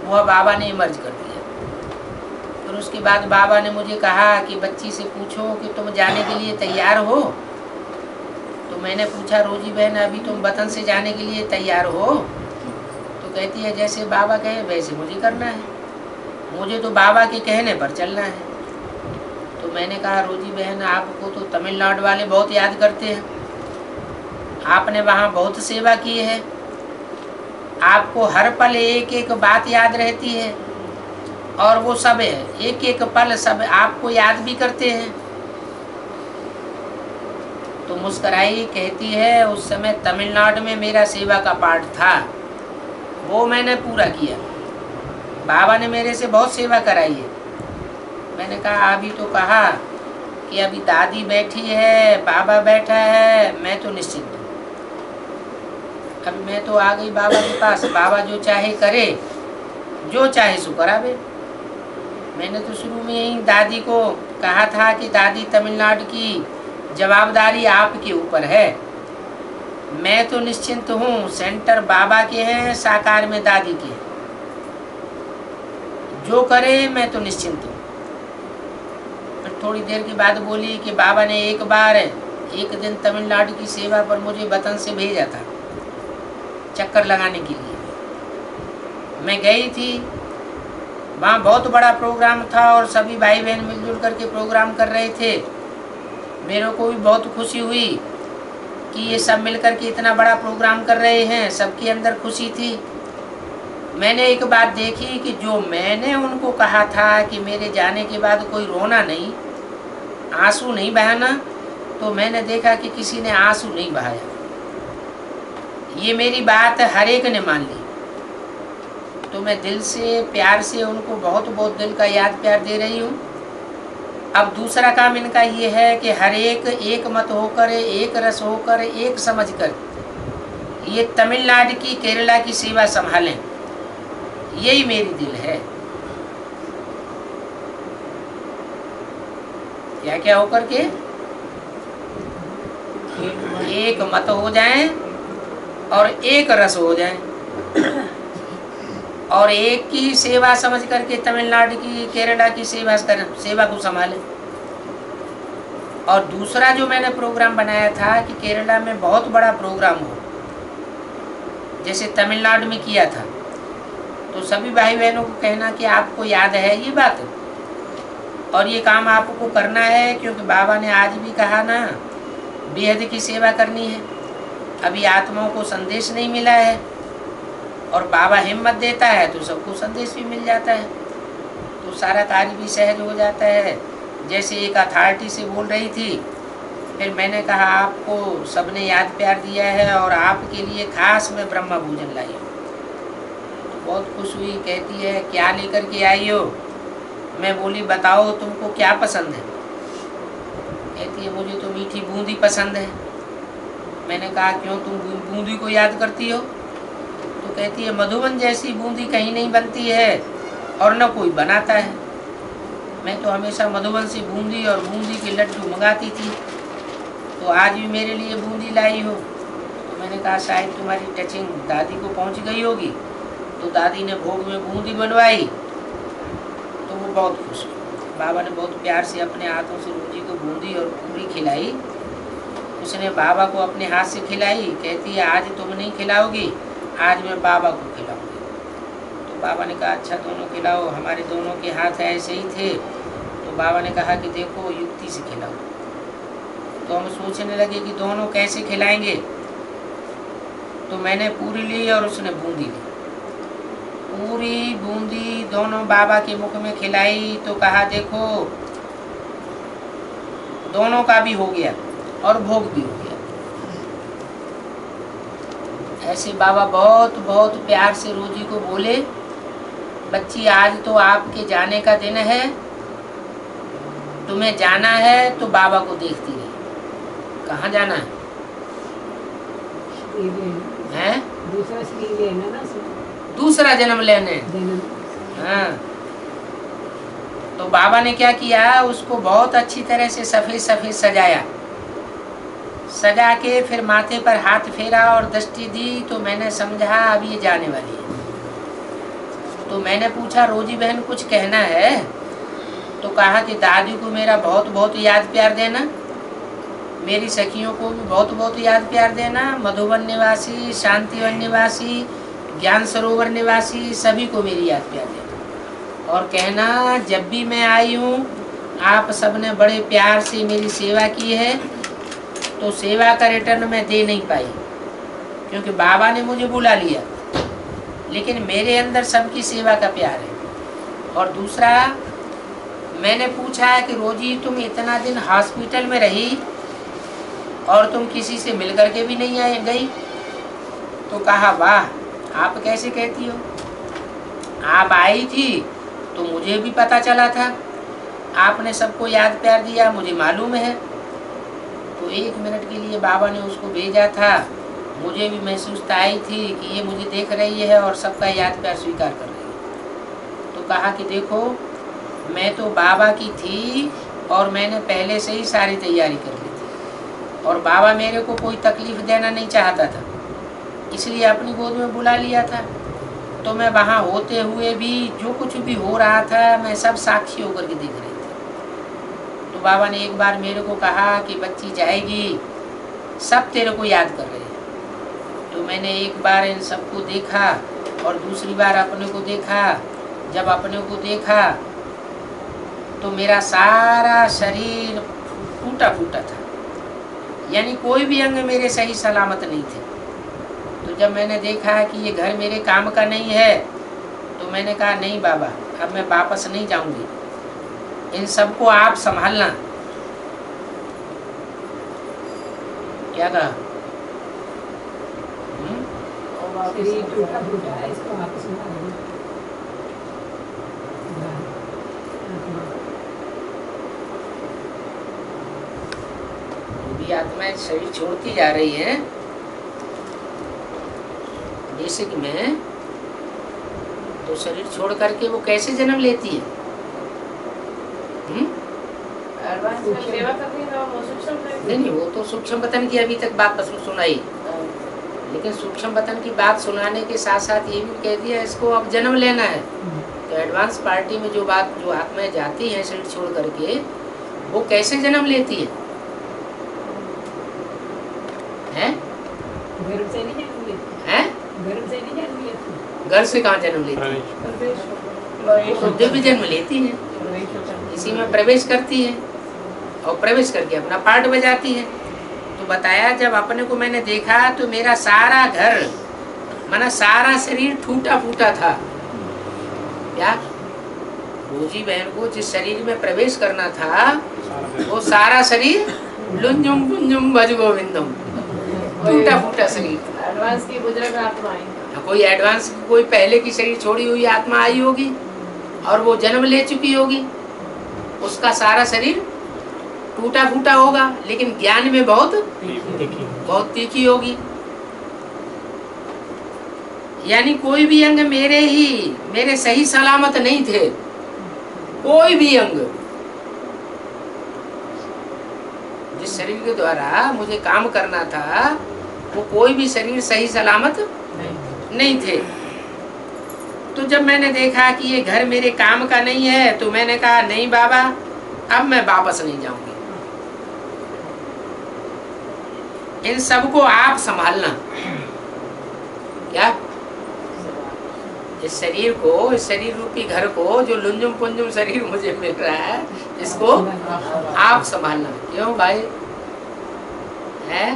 A: वह बाबा ने मर्ज कर दिया। फिर उसके बाद बाबा ने मुझे कहा कि बच्ची से पूछो कि तुम जाने के लिए तैयार हो। तो मैंने पूछा, रोजी बहन अभी तुम वतन से जाने के लिए तैयार हो? तो कहती है, जैसे बाबा कहे वैसे मुझे करना है, मुझे तो बाबा के कहने पर चलना है। तो मैंने कहा, रोजी बहन आपको तो तमिलनाडु वाले बहुत याद करते हैं, आपने वहाँ बहुत सेवा की है, आपको हर पल एक एक बात याद रहती है, और वो सब है, एक एक पल सब आपको याद भी करते हैं। तो मुस्कराई, कहती है, उस समय तमिलनाडु में मेरा सेवा का पार्ट था, वो मैंने पूरा किया, बाबा ने मेरे से बहुत सेवा कराई है। मैंने कहा, अभी तो कहा कि अभी दादी बैठी है, बाबा बैठा है, मैं तो निश्चिंत हूँ। अभी मैं तो आ गई बाबा के पास, बाबा जो चाहे करे, जो चाहे सो करावे। मैंने तो शुरू में ही दादी को कहा था कि दादी तमिलनाडु की जवाबदारी आपके ऊपर है, मैं तो निश्चिंत हूँ, सेंटर बाबा के हैं, साकार में दादी के हैं, जो करे मैं तो निश्चिंत हूँ। फिर थोड़ी देर के बाद बोली कि बाबा ने एक दिन तमिलनाडु की सेवा पर मुझे वतन से भेजा था चक्कर लगाने के लिए। मैं गई थी, वहाँ बहुत बड़ा प्रोग्राम था और सभी भाई बहन मिलजुल करके प्रोग्राम कर रहे थे। मेरे को भी बहुत खुशी हुई कि ये सब मिलकर के इतना बड़ा प्रोग्राम कर रहे हैं, सबके अंदर खुशी थी। मैंने एक बात देखी कि जो मैंने उनको कहा था कि मेरे जाने के बाद कोई रोना नहीं, आंसू नहीं बहाना, तो मैंने देखा कि किसी ने आंसू नहीं बहाया। ये मेरी बात हर एक ने मान ली। तो मैं दिल से प्यार से उनको बहुत बहुत दिल का याद प्यार दे रही हूँ। अब दूसरा काम इनका ये है कि हर एक मत होकर, एक रस होकर, एक समझकर ये तमिलनाडु की, केरला की सेवा संभालें, यही मेरी दिल है। क्या क्या होकर के एक मत हो जाएं और एक रस हो जाएं, और एक की सेवा समझ करके तमिलनाडु की, केरला की सेवा को संभालें। और दूसरा जो मैंने प्रोग्राम बनाया था कि केरला में बहुत बड़ा प्रोग्राम हो, जैसे तमिलनाडु में किया था, तो सभी भाई बहनों को कहना कि आपको याद है ये बात, और ये काम आपको करना है, क्योंकि बाबा ने आज भी कहा ना, बेहद की सेवा करनी है। अभी आत्माओं को संदेश नहीं मिला है, और बाबा हिम्मत देता है तो सबको संदेश भी मिल जाता है, तो सारा कार्य भी सहज हो जाता है। जैसे एक अथॉरिटी से बोल रही थी, फिर मैंने कहा आपको सबने याद प्यार दिया है और आपके लिए खास मैं ब्रह्मा भोजन लाई हूँ। तो बहुत खुश हुई, कहती है क्या लेकर के आई हो? मैं बोली बताओ तुमको क्या पसंद है? कहती है मुझे तो मीठी बूंदी पसंद है। मैंने कहा क्यों, तुम बूंदी को याद करती हो? तो कहती है मधुबन जैसी बूंदी कहीं नहीं बनती है और न कोई बनाता है। मैं तो हमेशा मधुबन से बूंदी और बूंदी के लड्डू मंगाती थी, तो आज भी मेरे लिए बूंदी लाई हो। तो मैंने कहा शायद तुम्हारी टचिंग दादी को पहुंच गई होगी, तो दादी ने भोग में बूंदी बनवाई, तो वो बहुत खुश हुई। बाबा ने बहुत प्यार से अपने हाथों से रोजी को बूंदी और पूरी खिलाई। उसने बाबा को अपने हाथ से खिलाई, कहती है आज तुम नहीं खिलाओगी, आज मैं बाबा को खिलाऊंगी। तो बाबा ने कहा अच्छा दोनों खिलाओ, हमारे दोनों के हाथ ऐसे ही थे। तो बाबा ने कहा कि देखो युक्ति से खिलाओ। तो हम सोचने लगे कि दोनों कैसे खिलाएंगे। तो मैंने पूरी ली और उसने बूंदी ली। पूरी बूंदी दोनों बाबा के मुख में खिलाई तो कहा देखो दोनों का भी हो गया और भोग भी हो गया। ऐसे बाबा बहुत बहुत प्यार से रोजी को बोले, बच्ची आज तो आपके जाने का दिन है, तुम्हें जाना है तो बाबा को देखती रही। कहाँ जाना है? हैं? दूसरा जन्म लेने। हाँ। तो बाबा ने क्या किया, उसको बहुत अच्छी तरह से सफेद सफेद सजाया। सजा के फिर माथे पर हाथ फेरा और दृष्टि दी। तो मैंने समझा अब ये जाने वाली है। तो मैंने पूछा रोजी बहन कुछ कहना है? तो कहा कि दादी को मेरा बहुत बहुत याद प्यार देना, मेरी सखियों को भी बहुत बहुत याद प्यार देना, मधुबन निवासी, शांतिवन निवासी, ज्ञान सरोवर निवासी सभी को मेरी याद प्यार देना। और कहना जब भी मैं आई हूँ आप सबने बड़े प्यार से मेरी सेवा की है, तो सेवा का रिटर्न मैं दे नहीं पाई क्योंकि बाबा ने मुझे बुला लिया, लेकिन मेरे अंदर सबकी सेवा का प्यार है। और दूसरा मैंने पूछा कि रोजी तुम इतना दिन हॉस्पिटल में रही और तुम किसी से मिल करके भी नहीं आई गई? तो कहा वाह आप कैसे कहती हो, आप आई थी तो मुझे भी पता चला था, आपने सबको याद प्यार दिया, मुझे मालूम है। तो 1 मिनट के लिए बाबा ने उसको भेजा था, मुझे भी महसूस आई थी कि ये मुझे देख रही है और सबका याद प्यार स्वीकार कर रही है। तो कहा कि देखो मैं तो बाबा की थी और मैंने पहले से ही सारी तैयारी कर ली थी और बाबा मेरे को कोई तकलीफ देना नहीं चाहता था, इसलिए अपनी गोद में बुला लिया था। तो मैं वहाँ होते हुए भी जो कुछ भी हो रहा था मैं सब साक्षी होकर के देख रही थी। तो बाबा ने एक बार मेरे को कहा कि बच्ची जाएगी, सब तेरे को याद कर रहे हैं। तो मैंने एक बार इन सबको देखा और दूसरी बार अपने को देखा। जब अपने को देखा तो मेरा सारा शरीर टूटा फूटा था, यानी कोई भी अंग मेरे सही सलामत नहीं थे। तो जब मैंने देखा कि ये घर मेरे काम का नहीं है तो मैंने कहा नहीं बाबा अब मैं वापस नहीं जाऊंगी, इन सबको आप संभालना। क्या कहा? आत्माएं शरीर छोड़ती जा रही है बेसिक में, तो शरीर छोड़ करके वो कैसे जन्म लेती है? नहीं वो तो सूक्ष्म वतन की अभी तक बात सुनाई, लेकिन सूक्ष्म वतन की बात सुनाने के साथ साथ ये भी कह दिया इसको अब जन्म लेना है। तो एडवांस पार्टी में जो आत्माएं जाती हैं शरीर छोड़ करके, वो कैसे जन्म लेती है? घर से कहाँ जन्म लेती है? तो दिव्य जन्म लेती है, इसी में प्रवेश करती है और प्रवेश करके अपना पार्ट बजाती है। तो बताया जब अपने को मैंने देखा तो मेरा सारा घर माना सारा शरीर टूटा फूटा था। क्या रोजी बहन को जिस शरीर में प्रवेश करना था वो सारा शरीर लुंजुम पुंजुम भज गोविंदम, टूटा फूटा शरीर।
B: एडवांस की बुजुर्ग आत्मा आई,
A: कोई एडवांस कोई पहले की शरीर छोड़ी हुई आत्मा आई होगी और वो जन्म ले चुकी होगी, उसका सारा शरीर टूटा फूटा होगा लेकिन ज्ञान में बहुत तीखी होगी। यानी कोई भी अंग मेरे सही सलामत नहीं थे, कोई भी अंग जिस शरीर के द्वारा मुझे काम करना था वो कोई भी शरीर सही सलामत नहीं थे। तो जब मैंने देखा कि ये घर मेरे काम का नहीं है तो मैंने कहा नहीं बाबा अब मैं वापस नहीं जाऊंगी, इन सबको आप संभालना। क्या इस शरीर को, इस शरीर रूपी घर को, जो लुंजुम पुंजुम शरीर मुझे मिल रहा है, इसको आप संभालना। क्यों भाई? है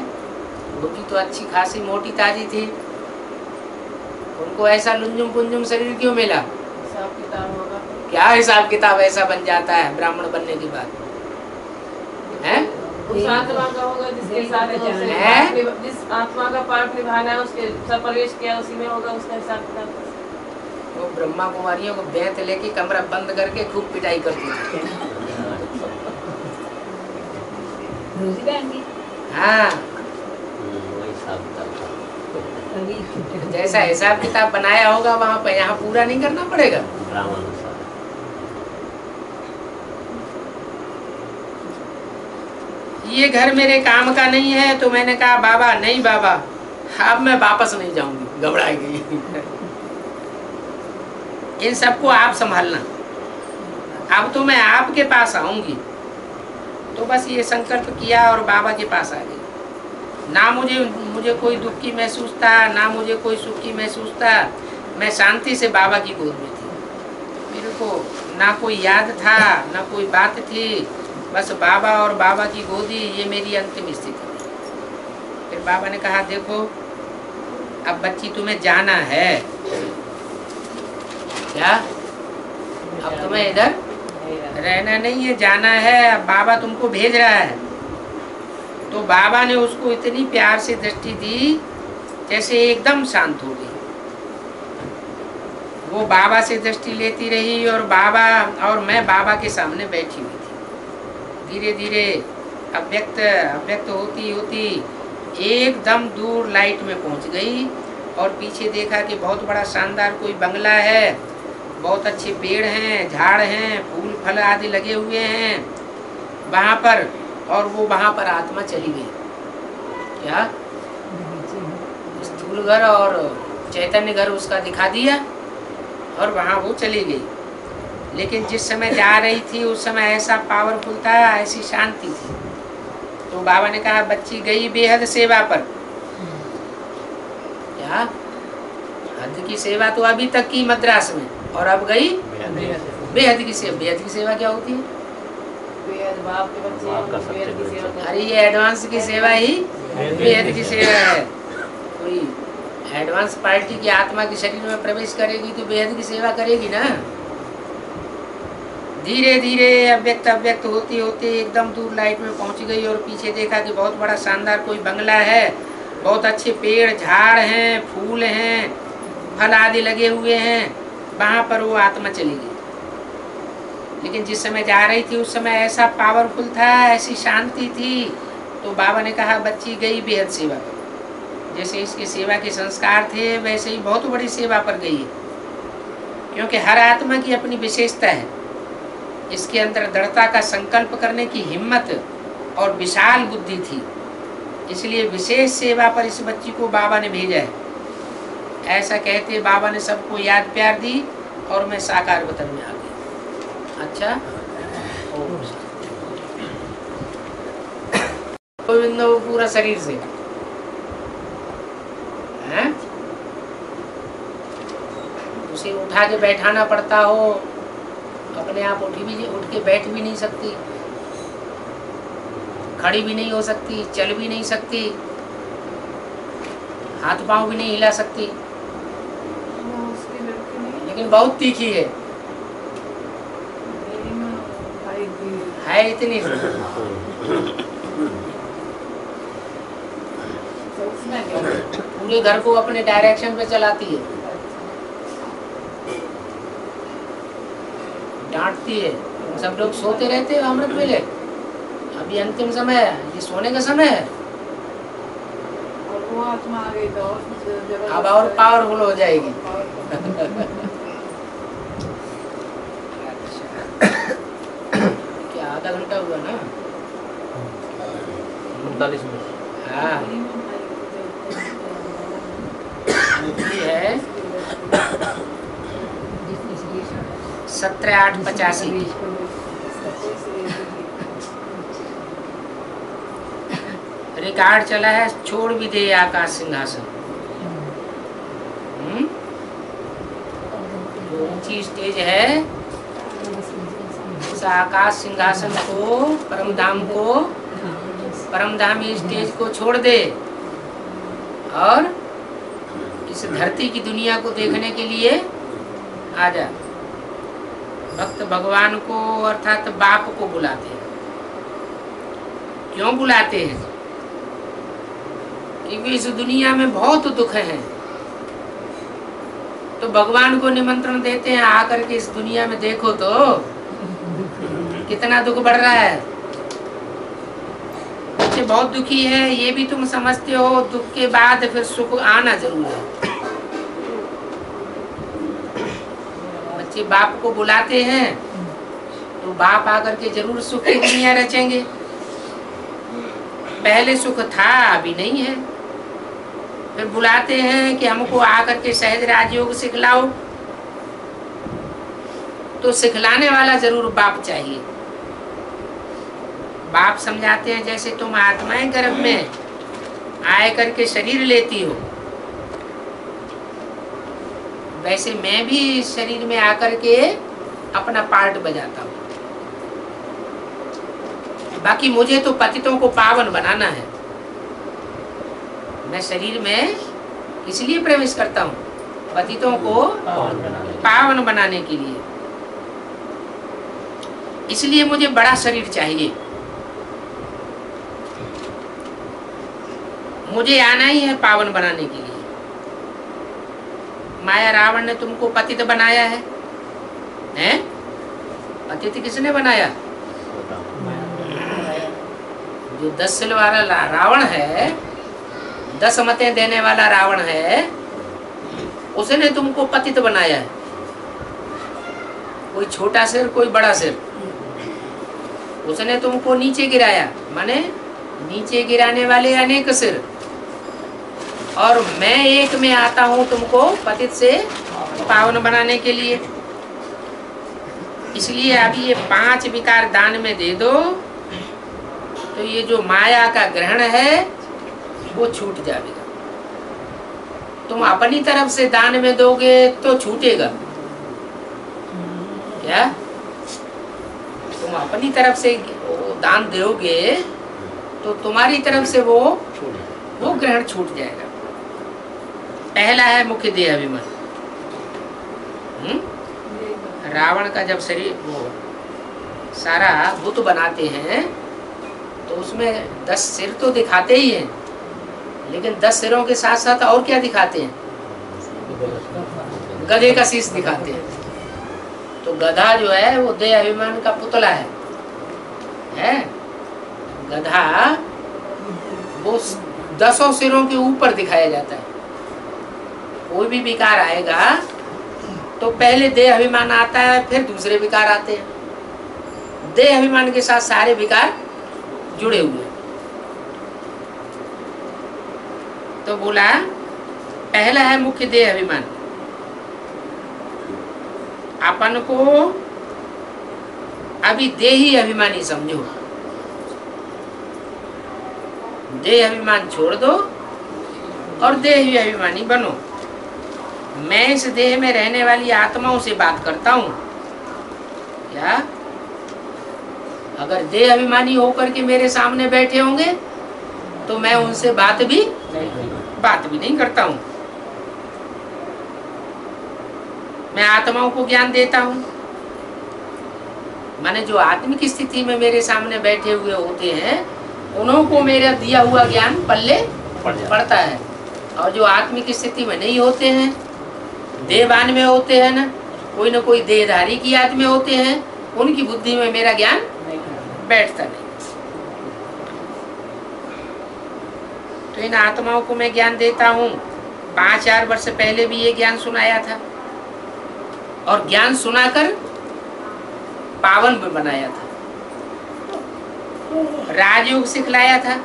A: रोटी तो अच्छी खासी मोटी ताजी थी, उनको ऐसा लुंजुम पुंजुम शरीर क्यों मिला?
B: हिसाब किताब होगा।
A: क्या हिसाब किताब ऐसा बन जाता है ब्राह्मण बनने के बाद? है
B: उस आत्मा का होगा जिसके साथ जिस आत्मा का पार्ट निभाना है, उसके सब प्रवेश किया उसी में होगा उसका हिसाब किताब।
A: वो ब्रह्मा कुमारियों को बेंत लेके कमरा बंद करके खूब पिटाई करती थी। हाँ, जैसा हिसाब किताब बनाया होगा वहाँ पे, यहाँ पूरा नहीं करना पड़ेगा। ये घर मेरे काम का नहीं है, तो मैंने कहा बाबा नहीं बाबा, अब मैं वापस नहीं जाऊंगी, घबराई गई। इन सबको आप संभालना, अब तो मैं आपके पास आऊंगी। तो बस ये संकल्प किया और बाबा के पास आ गई। ना मुझे कोई दुख की महसूस था, ना मुझे कोई सुख की महसूस था। मैं शांति से बाबा की गोद में थी। मेरे को ना कोई याद था, ना कोई बात थी, बस बाबा और बाबा की गोदी, ये मेरी अंतिम स्थिति। फिर बाबा ने कहा देखो अब बच्ची तुम्हें जाना है। क्या? अब तुम्हें इधर रहना नहीं है, जाना है। अब बाबा तुमको भेज रहा है। तो बाबा ने उसको इतनी प्यार से दृष्टि दी जैसे एकदम शांत हो गई। वो बाबा से दृष्टि लेती रही और मैं बाबा के सामने बैठी हुई थी। धीरे धीरे अव्यक्त होती होती एकदम दूर लाइट में पहुंच गई और पीछे देखा कि बहुत बड़ा शानदार कोई बंगला है, बहुत अच्छे पेड़ हैं, झाड़ हैं, फूल फल आदि लगे हुए हैं वहाँ पर। और वो वहाँ पर आत्मा चली गई। क्या? स्थूल घर और चैतन्य घर उसका दिखा दिया और वहाँ वो चली गई। लेकिन जिस समय जा रही थी उस समय ऐसा पावरफुल था, ऐसी शांति थी। तो बाबा ने कहा बच्ची गई बेहद सेवा पर। क्या? हद की सेवा तो अभी तक की मद्रास में, और अब गई बेहद की सेवा। बेहद की सेवा क्या होती है?
B: बाप के बच्चे।
A: अरे ये एडवांस की सेवा ही बेहद की सेवा है। कोई एडवांस पार्टी की आत्मा के शरीर में प्रवेश करेगी तो बेहद की सेवा करेगी ना। धीरे धीरे अव्यक्त होती होती एकदम दूर लाइट में पहुंच गई और पीछे देखा कि बहुत बड़ा शानदार कोई बंगला है, बहुत अच्छे पेड़ झाड़ हैं, फूल हैं, फल आदि लगे हुए हैं। वहाँ पर वो आत्मा चली गई। लेकिन जिस समय जा रही थी उस समय ऐसा पावरफुल था, ऐसी शांति थी। तो बाबा ने कहा बच्ची गई बेहद सेवा पर। जैसे इसके सेवा के संस्कार थे वैसे ही बहुत बड़ी सेवा पर गई है। क्योंकि हर आत्मा की अपनी विशेषता है। इसके अंदर दृढ़ता का संकल्प करने की हिम्मत और विशाल बुद्धि थी, इसलिए विशेष सेवा पर इस बच्ची को बाबा ने भेजा है। ऐसा कहते बाबा ने सबको याद प्यार दी और मैं साकार वतन में आ गई। अच्छा, गोविंद पूरा शरीर से हैं? उसे उठा के बैठाना पड़ता हो, अपने आप उठ के बैठ भी नहीं सकती, खड़ी भी नहीं हो सकती, चल भी नहीं सकती, हाथ पांव भी नहीं हिला सकती। लेकिन बहुत तीखी है इतनी। पूरे घर को अपने डायरेक्शन पे चलाती है, डांटती है। सब लोग सोते रहते हैं अमृत वेले, अभी अंतिम समय है, ये सोने का समय है।
B: वो आत्मा आ गई तो
A: अब और पावरफुल हो जाएगी। क्या आधा घंटा हुआ ना?
C: 45 मिनट।
A: हाँ, ये है 17/8/85 की। रिकॉर्ड चला है, छोड़ भी दे आकाश सिंहासन। ऊंची स्टेज है, उस आकाश सिंहासन को, परमधामी स्टेज को छोड़ दे और इस धरती की दुनिया को देखने के लिए आ जा। भक्त भगवान को अर्थात बाप को बुलाते हैं। क्यों बुलाते हैं? क्योंकि इस दुनिया में बहुत दुख है, तो भगवान को निमंत्रण देते हैं, आकर के इस दुनिया में देखो तो कितना दुख बढ़ रहा है। बच्चे बहुत दुखी है, ये भी तुम समझते हो। दुख के बाद फिर सुख आना जरूर है। बच्चे बाप को बुलाते हैं तो बाप आकर के जरूर सुख की दुनिया रचेंगे। पहले सुख था, अभी नहीं है। फिर बुलाते हैं कि हमको आकर के सहज राजयोग सिखलाओ, तो सिखलाने वाला जरूर बाप चाहिए। बाप समझाते हैं जैसे तुम आत्माएं गर्भ में आए करके शरीर लेती हो, वैसे मैं भी शरीर में आकर के अपना पार्ट बजाता हूँ। बाकी मुझे तो पतितों को पावन बनाना है। मैं शरीर में इसलिए प्रवेश करता हूँ, पतितों को पावन बनाने के लिए। इसलिए मुझे बड़ा शरीर चाहिए। मुझे आना ही है पावन बनाने के लिए। माया रावण ने तुमको पतित बनाया है, हैं? पतित किसने बनाया? जो 10 सिल वाला रावण है, 10 मतें देने वाला रावण है, उसने तुमको पतित बनाया है। कोई छोटा सिर, कोई बड़ा सिर, उसने तुमको नीचे गिराया। माने नीचे गिराने वाले अनेक सिर, और मैं एक में आता हूं तुमको पतित से पावन बनाने के लिए। इसलिए अभी ये 5 विकार दान में दे दो, तो ये जो माया का ग्रहण है वो छूट जाएगा। तुम अपनी तरफ से दान में दोगे तो छूटेगा क्या? तुम अपनी तरफ से दान दोगे तो तुम्हारी तरफ से वो ग्रहण छूट जाएगा। पहला है मुख्य देह अभिमान। रावण का जब शरीर वो सारा बुत बनाते हैं तो उसमें 10 सिर तो दिखाते ही हैं, लेकिन 10 सिरों के साथ साथ और क्या दिखाते हैं? गधे का शीश दिखाते हैं। तो गधा जो है वो देह अभिमान का पुतला है? गधा वो 10 सिरों के ऊपर दिखाया जाता है। कोई भी विकार आएगा तो पहले देह अभिमान आता है, फिर दूसरे विकार आते हैं। देह अभिमान के साथ सारे विकार जुड़े हुए। तो बोला पहला है मुख्य देह अभिमान। अपन को अभी देही अभिमानी समझो। देह अभिमान छोड़ दो और देही अभिमानी बनो। मैं इस देह में रहने वाली आत्माओं से बात करता हूं क्या? अगर देह अभिमानी होकर के मेरे सामने बैठे होंगे तो मैं उनसे बात भी नहीं करता हूं। मैं आत्माओं को ज्ञान देता हूं। माने जो आत्मिक स्थिति में मेरे सामने बैठे हुए होते हैं उन्हों को मेरा दिया हुआ ज्ञान पल्ले पड़ता है, और जो आत्मिक स्थिति में नहीं होते हैं, देहवान में होते हैं ना कोई देहधारी की याद में होते हैं, उनकी बुद्धि में मेरा ज्ञान बैठता नहीं। तो इन आत्माओं को मैं ज्ञान देता हूँ। 5-4 वर्ष पहले भी ये ज्ञान सुनाया था, और ज्ञान सुनाकर पावन भी बनाया था, राजयोग सिखलाया था।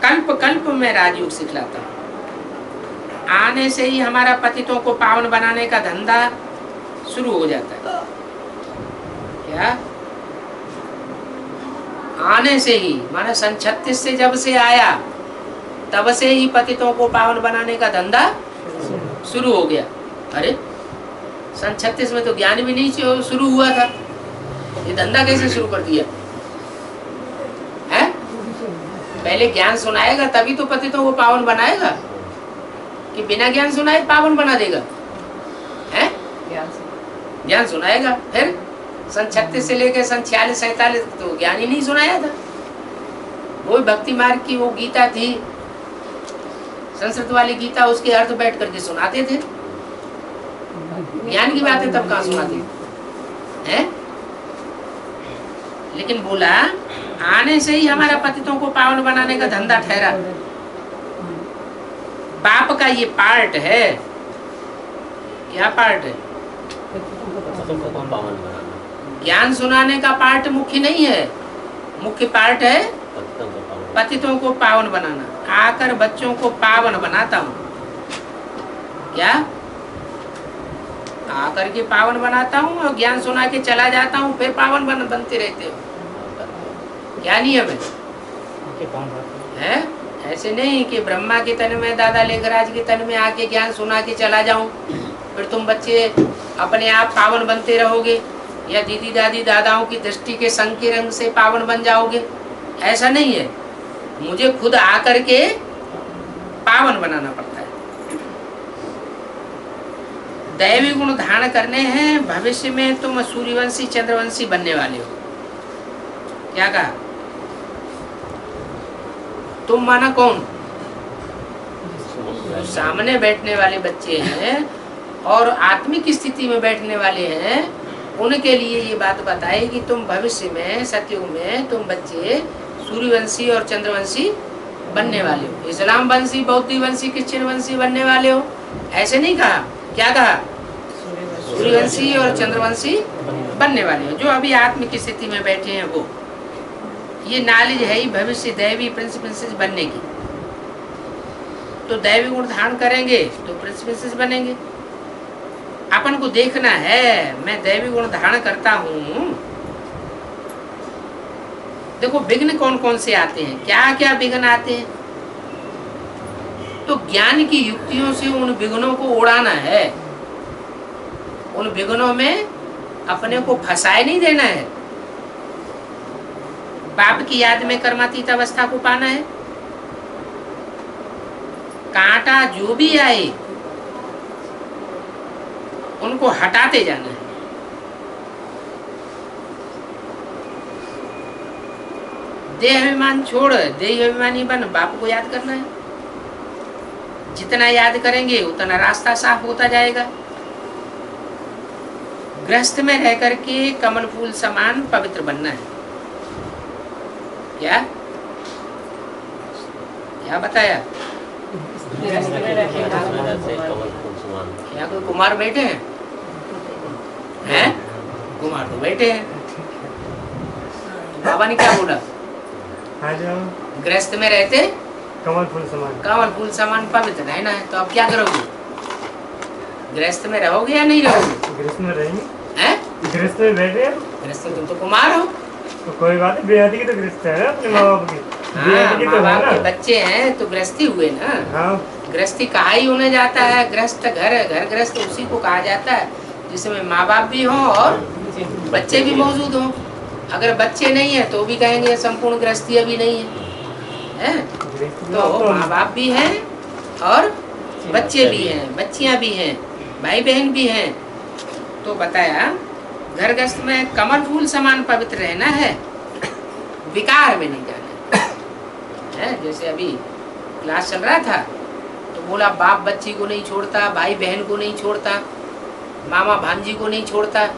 A: कल्प कल्प में राजयोग सिखलाता हूँ। आने से ही हमारा पतितों को पावन बनाने का धंधा शुरू हो जाता है क्या? आने से ही, माने सन 36 से जब से आया तब से ही पतितों को पावन बनाने का धंधा शुरू हो गया। अरे सन 36 में तो ज्ञान भी नहीं शुरू हुआ था, ये धंधा कैसे शुरू कर दिया है? पहले ज्ञान सुनाएगा तभी तो पतितों को पावन बनाएगा, कि बिना ज्ञान सुनाए पावन बना देगा? है ज्ञान सुनाएगा। फिर सन 36 से लेकर सन 46-47 तो ज्ञान ही नहीं सुनाया था। वो भक्ति मार्ग की वो गीता थी, संस्कृत वाली गीता, उसके अर्थ बैठ करके सुनाते थे। ज्ञान की बातें तब कहाँ सुनाते हैं? लेकिन बोला आने से ही हमारा पतितों को पावन बनाने का धंधा ठहरा। बाप का ये पार्ट है। क्या पार्ट है? ज्ञान सुनाने का पार्ट मुख्य नहीं है, मुख्य पार्ट है पतितों को पावन बनाना। आकर बच्चों को पावन बनाता हूँ। क्या? आकर के पावन बनाता हूँ और ज्ञान सुना के चला जाता हूँ, फिर पावन बनते रहते हो। क्या नियम है? ऐसे नहीं कि ब्रह्मा के तन में, दादा लेखराज के तन में आके ज्ञान सुना के चला जाऊं, फिर तुम बच्चे अपने आप पावन बनते रहोगे, या दीदी दादी दादाओं की दृष्टि के संग के रंग से पावन बन जाओगे। ऐसा नहीं है, मुझे खुद आकर के पावन बनाना पड़ता है। दैवी गुण धारण करने हैं, भविष्य में तुम सूर्यवंशी चंद्रवंशी बनने वाले हो। क्या कहा? तुम माना कौन? सामने बैठने वाले बच्चे हैं और आत्मिक स्थिति में बैठने वाले हैं, उनके लिए ये बात बताए कि तुम भविष्य में, सतयुग में तुम बच्चे सूर्यवंशी और चंद्रवंशी बनने वाले हो, इस्लाम वंशी, बौद्ध वंशी, क्रिश्चियन वंशी बनने वाले हो। ऐसे नहीं कहा। क्या कहा? सूर्यवंशी और चंद्रवंशी बनने वाले हो। जो अभी आत्मिक स्थिति में बैठे हैं वो, ये नॉलेज है ही भविष्य दैवी प्रिंस प्रिंसेस बनने की। तो दैवी गुण धारण करेंगे तो प्रिंस प्रिंसेस बनेंगे। अपन को देखना है मैं दैवी गुण धारण करता हूँ। देखो विघ्न कौन कौन से आते हैं, क्या क्या विघ्न आते हैं, तो ज्ञान की युक्तियों से उन विघ्नों को उड़ाना है। उन विघ्नों में अपने को फंसाए नहीं देना है। बाप की याद में कर्मातीत अवस्था को पाना है। कांटा जो भी आए उनको हटाते जाना है। देह अभिमान छोड़ देह अभिमानी बन, बाप को याद करना है। जितना याद करेंगे उतना रास्ता साफ होता जाएगा। गृहस्थ में रह करके कमल फूल समान पवित्र बनना है। क्या क्या बताया? क्या कोई कुमार बैठे हैं? हैं? कुमार तो बैठे हैं। बाबा ने क्या बोला? गृहस्थ में रहते
C: कमल फूल समान
A: पवित्र रहना है। तो अब क्या करोगे? गृहस्थ में रहोगे या नहीं रहोगे?
C: गृहस्थ में रहेंगे।
A: हैं?
C: गृहस्थ में बैठे हैं।
A: गृहस्थ में तुम तो कुमार हो।
C: तो कोई बात नहीं, बेहदी की तो गृहस्थ है अपने माँ बाप की।
A: माँ बाप के बच्चे हैं तो गृहस्थी हुए ना।
C: हाँ।
A: गृहस्थी कहा ही होने जाता है। गृहस्थ घर गृहस्थ उसी को कहा जाता है जिसमें माँ बाप भी हों और बच्चे भी मौजूद हों। अगर बच्चे नहीं है तो भी कहेंगे संपूर्ण गृहस्थी अभी नहीं है। तो माँ बाप भी हैं और बच्चे भी हैं, बच्चियां भी हैं, भाई बहन भी हैं। तो बताया घर गृहस्थ में कमल फूल समान पवित्र रहना है, विकार में नहीं जाना है। जैसे अभी क्लास चल रहा था तो बोला बाप बच्ची को नहीं छोड़ता, भाई बहन को नहीं छोड़ता, मामा भांजी को नहीं छोड़ता।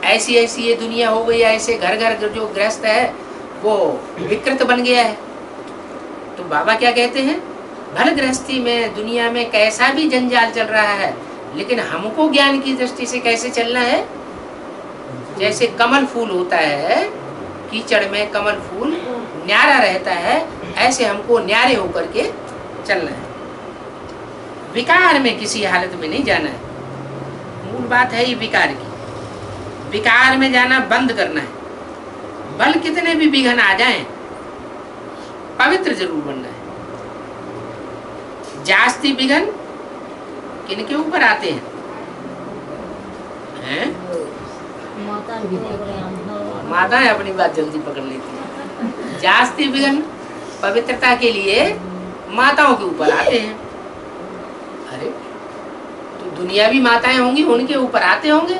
A: ऐसी ऐसी ये दुनिया हो गई है। ऐसे घर घर जो गृहस्थ है वो विकृत बन गया है। तो बाबा क्या कहते हैं? भले गृहस्थी में दुनिया में कैसा भी जंजाल चल रहा है, लेकिन हमको ज्ञान की दृष्टि से कैसे चलना है? जैसे कमल फूल होता है, कीचड़ में कमल फूल न्यारा रहता है, ऐसे हमको न्यारे होकर के चलना है। विकार में किसी हालत में नहीं जाना है। मूल बात है ये विकार की। विकार में जाना बंद करना है। बल कितने भी विघ्न आ जाएं, पवित्र जरूर बनना है। जास्ती विघ्न किनके ऊपर आते हैं? हैं?
D: माता
A: माताएं अपनी बात जल्दी पकड़ लेती हैं। जास्ती विघ्न पवित्रता के लिए माताओं के ऊपर आते हैं। अरे तो दुनियावी माताएं होंगी, उनके ऊपर आते होंगे।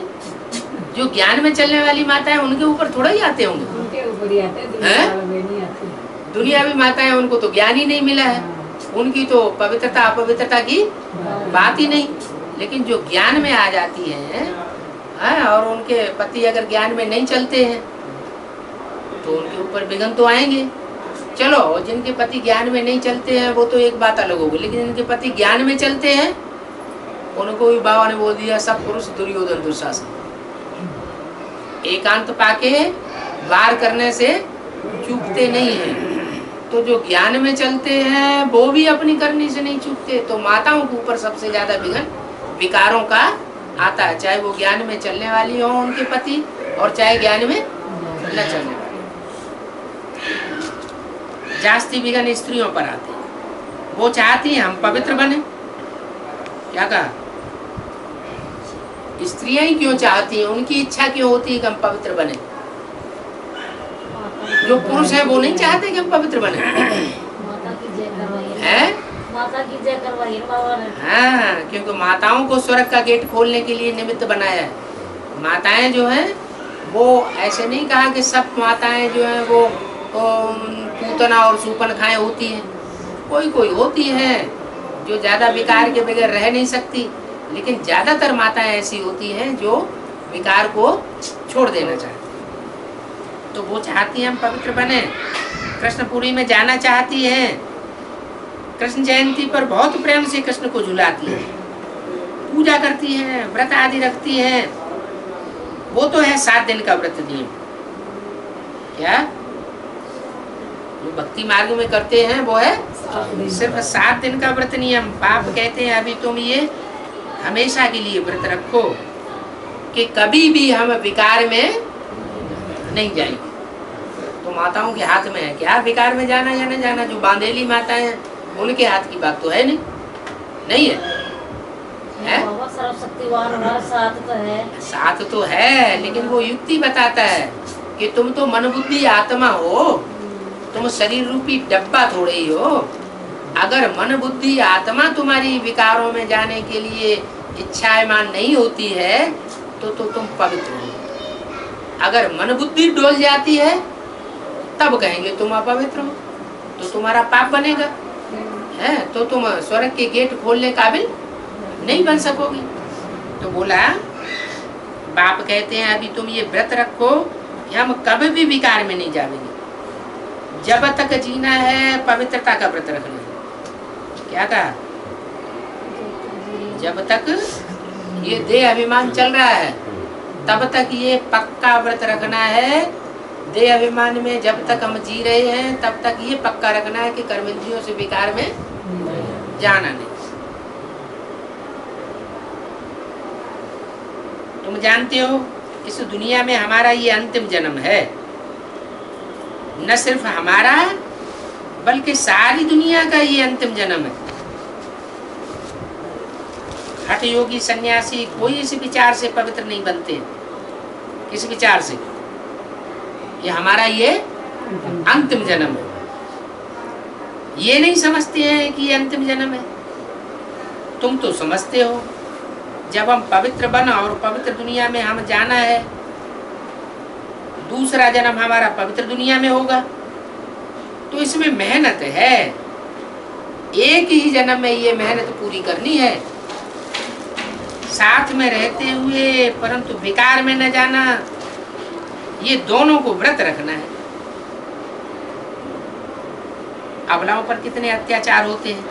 A: जो ज्ञान में चलने वाली माताएं उनके ऊपर थोड़ा ही आते होंगे।
D: उनके ऊपर ही आते हैं,
A: दुनियावी माताएं उनको तो ज्ञान ही नहीं मिला है, उनकी तो पवित्रता अपवित्रता की बात ही नहीं। लेकिन जो ज्ञान में आ जाती हैं, और उनके पति अगर ज्ञान में नहीं चलते हैं तो उनके ऊपर विघ्न तो आएंगे। चलो, जिनके पति ज्ञान में नहीं चलते हैं वो तो एक बात अलग होगी, लेकिन जिनके पति ज्ञान में चलते हैं उनको भी बाबा ने बोल दिया सब पुरुष दुर्योधन दुशासन। एकांत पाके वार करने से चूकते नहीं हैं। तो जो ज्ञान में चलते हैं वो भी अपनी करनी से नहीं चूकते। तो माताओं के ऊपर सबसे ज्यादा विघ्न विकारों का आता है, चाहे वो ज्ञान में चलने वाली हो उनके पति और चाहे ज्ञान में न चलने वाली। जास्ती विघ्न स्त्रियों पर आते हैं। वो चाहती हैं हम पवित्र बने। क्या कहा? स्त्रियां ही क्यों चाहती हैं? उनकी इच्छा क्यों होती है कि हम पवित्र बने? जो पुरुष है वो नहीं चाहते कि हम पवित्र बने।
D: माता की जय करवाइए,
A: हैं?
D: माता की जय करवाइए बाबा ने।
A: हाँ, क्योंकि माताओं को स्वर्ग का गेट खोलने के लिए निमित्त बनाया है। माताएं जो हैं वो ऐसे नहीं कहा कि सब माताएं जो हैं वो पूतना और सूपन खाएं होती हैं। कोई कोई होती हैं जो ज्यादा विकार के बगैर रह नहीं सकती, लेकिन ज्यादातर माताएं ऐसी होती हैं जो विकार को छोड़ देना चाहती हैं। तो वो चाहती हैं हम पवित्र बने, कृष्णपुरी में जाना चाहती हैं। कृष्ण जयंती पर बहुत प्रेम से कृष्ण को झुलाती हैं, पूजा करती हैं, व्रत आदि रखती हैं। वो तो है 7 दिन का व्रत नियम। क्या जो भक्ति मार्ग में करते हैं वो है सिर्फ 7 दिन का व्रत नियम। बाप कहते हैं अभी तुम ये हमेशा के लिए व्रत रखो कि कभी भी हम विकार में नहीं जाएंगे। तो माताओं के हाथ में है क्या विकार में जाना या नहीं जाना? जो बांधेली माता है उनके हाथ की बात तो है नहीं, नहीं है, है?
D: बाबा सर्वशक्तिवान है, साथ तो है।
A: साथ तो है, लेकिन वो युक्ति बताता है कि तुम तो मन बुद्धि आत्मा हो, तुम शरीर रूपी डब्बा थोड़े ही हो। अगर मन बुद्धि आत्मा तुम्हारी विकारों में जाने के लिए इच्छाएं नहीं होती है तो तुम पवित्र हो। अगर मन बुद्धि डोल जाती है तब कहेंगे तुम अपवित्र हो, तो तुम्हारा पाप बनेगा, है? तो तुम स्वर्ग के गेट खोलने काबिल नहीं बन सकोगे। तो बोला बाप कहते हैं अभी तुम ये व्रत रखो कि हम कभी भी विकार में नहीं जाएंगे। जब तक जीना है पवित्रता का व्रत रखना है। क्या कहा? जब तक ये देह अभिमान चल रहा है तब तक ये पक्का व्रत रखना है। देह अभिमान में जब तक हम जी रहे हैं तब तक ये पक्का रखना है कि कर्मेंद्रियों से विकार में जाना नहीं। तुम जानते हो इस दुनिया में हमारा ये अंतिम जन्म है। न सिर्फ हमारा बल्कि सारी दुनिया का ये अंतिम जन्म है। हठ योगी सन्यासी कोई इस विचार से पवित्र नहीं बनते। किस विचार से? ये हमारा ये अंतिम जन्म है। ये नहीं समझते हैं कि ये अंतिम जन्म है। तुम तो समझते हो जब हम पवित्र बना और पवित्र दुनिया में हम जाना है, दूसरा जन्म हमारा पवित्र दुनिया में होगा, तो इसमें मेहनत है। एक ही जन्म में ये मेहनत पूरी करनी है। साथ में रहते हुए परंतु विकार में न जाना, ये दोनों को व्रत रखना है। अबलाओं पर कितने अत्याचार होते हैं,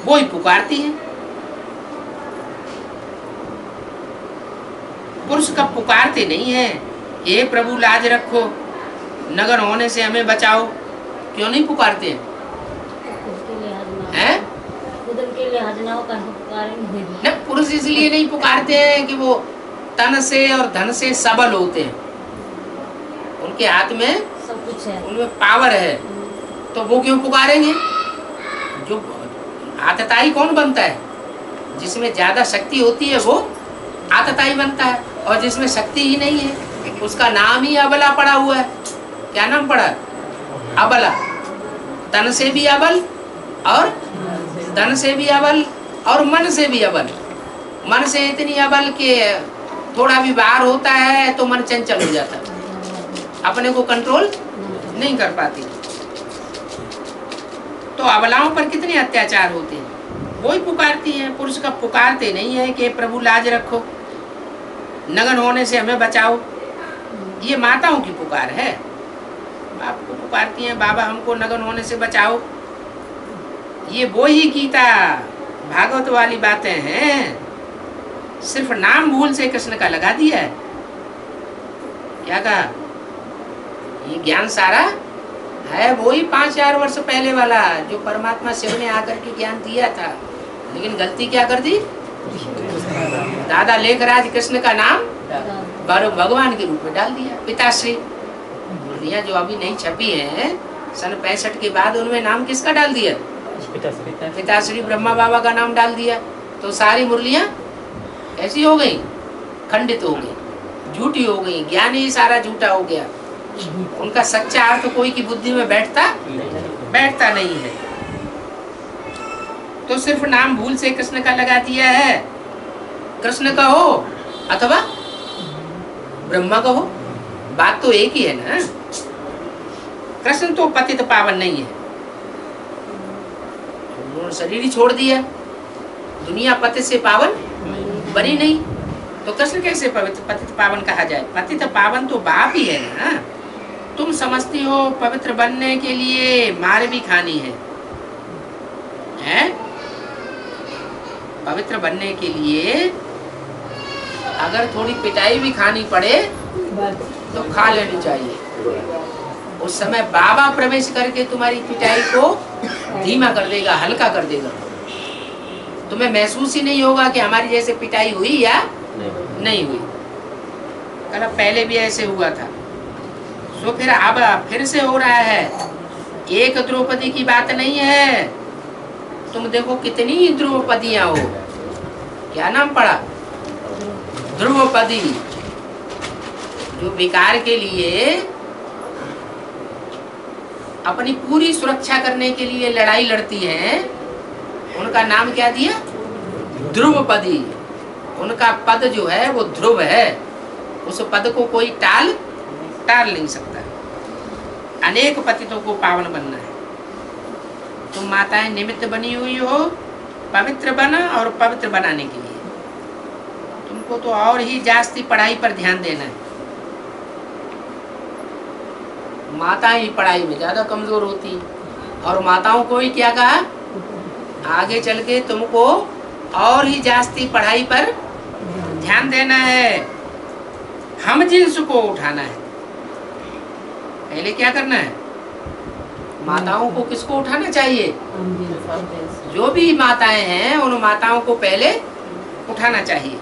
A: वो ही पुकारती है। पुरुष कब पुकारते नहीं है, हे प्रभु लाज रखो, नगर होने से हमें बचाओ, क्यों नहीं पुकारते हैं? न पुरुष इसलिए नहीं पुकारते हैं कि वो तन से और धन से सबल होते हैं, उनके हाथ में
D: सब कुछ है,
A: उनमें पावर है, तो वो क्यों पुकारेंगे? जो आतताई कौन बनता है? जिसमें ज्यादा शक्ति होती है वो आतताई बनता है, और जिसमें शक्ति ही नहीं है उसका नाम ही अबला पड़ा हुआ है। क्या नाम पड़ा? अबला। तन से भी अबल और धन से भी अबल और मन से भी अबल। मन से इतनी अबल कि थोड़ा भी बाहर होता है तो मन चंचल हो जाता है, अपने को कंट्रोल नहीं कर पाती। तो अबलाओं पर कितने अत्याचार होते हैं, वही पुकारती हैं। पुरुष का पुकारते नहीं है कि प्रभु लाज रखो, नग्न होने से हमें बचाओ। ये माताओं की पुकार है। बाप को पुकारती हैं, बाबा हमको नग्न होने से बचाओ। ये वो ही गीता भागवत वाली बातें हैं, सिर्फ नाम भूल से कृष्ण का लगा दिया है। क्या कहा? ये ज्ञान सारा है वही 5000 वर्ष पहले वाला जो परमात्मा शिव ने आकर के ज्ञान दिया था। लेकिन गलती क्या कर दी? दादा लेखराज कृष्ण का नाम भगवान के रूप में डाल दिया। पिताश्री मुरलियाँ जो अभी नहीं छपी हैं सन 65 के बाद, उनमें नाम किसका डाल दिया? पिताश्री ब्रह्मा बाबा का नाम डाल दिया। तो सारी मुरलियाँ ऐसी हो गई, खंडित हो गई, झूठी हो गई, ज्ञान ही सारा झूठा हो गया। उनका सच्चा अर्थ कोई की बुद्धि में बैठता नहीं है। तो सिर्फ नाम भूल से कृष्ण का लगा दिया है। कृष्ण का हो अथवा ब्रह्मा का हो, बात तो एक ही है ना। कृष्ण तो पतित पावन नहीं है, उन्होंने शरीर ही छोड़ दिया। दुनिया पतित से पावन बनी नहीं, तो कृष्ण कैसे पतित पावन कहा जाए? पतित पावन तो बाप ही है ना। तुम समझती हो पवित्र बनने के लिए मार भी खानी है? पवित्र बनने के लिए अगर थोड़ी पिटाई भी खानी पड़े तो खा लेनी चाहिए। उस समय बाबा प्रवेश करके तुम्हारी पिटाई को धीमा कर देगा, हल्का कर देगा। तुम्हें महसूस ही नहीं होगा कि हमारी जैसे पिटाई हुई या नहीं हुई। कल पहले भी ऐसे हुआ था, सो फिर अब फिर से हो रहा है। एक द्रौपदी की बात नहीं है, तुम देखो कितनी द्रौपदियां हो। क्या नाम पड़ा? द्रौपदी। जो विकार के लिए अपनी पूरी सुरक्षा करने के लिए लड़ाई लड़ती हैं, उनका नाम क्या दिया? द्रौपदी। उनका पद जो है वो ध्रुव है, उस पद को कोई टाल नहीं सकता। अनेक पतितों को पावन बनना है। तुम माताएं निमित्त बनी हुई हो पवित्र बना और पवित्र बनाने के लिए। तुमको तो और ही जास्ती पढ़ाई पर ध्यान देना है। माताएं ही पढ़ाई में ज्यादा कमजोर होती, और माताओं को ही क्या कहा? आगे चल के तुमको और ही जास्ती पढ़ाई पर ध्यान देना है। हम जिन्स को उठाना है। पहले क्या करना है? माताओं को किसको उठाना चाहिए? जो भी माताएं हैं उन माताओं को पहले उठाना चाहिए।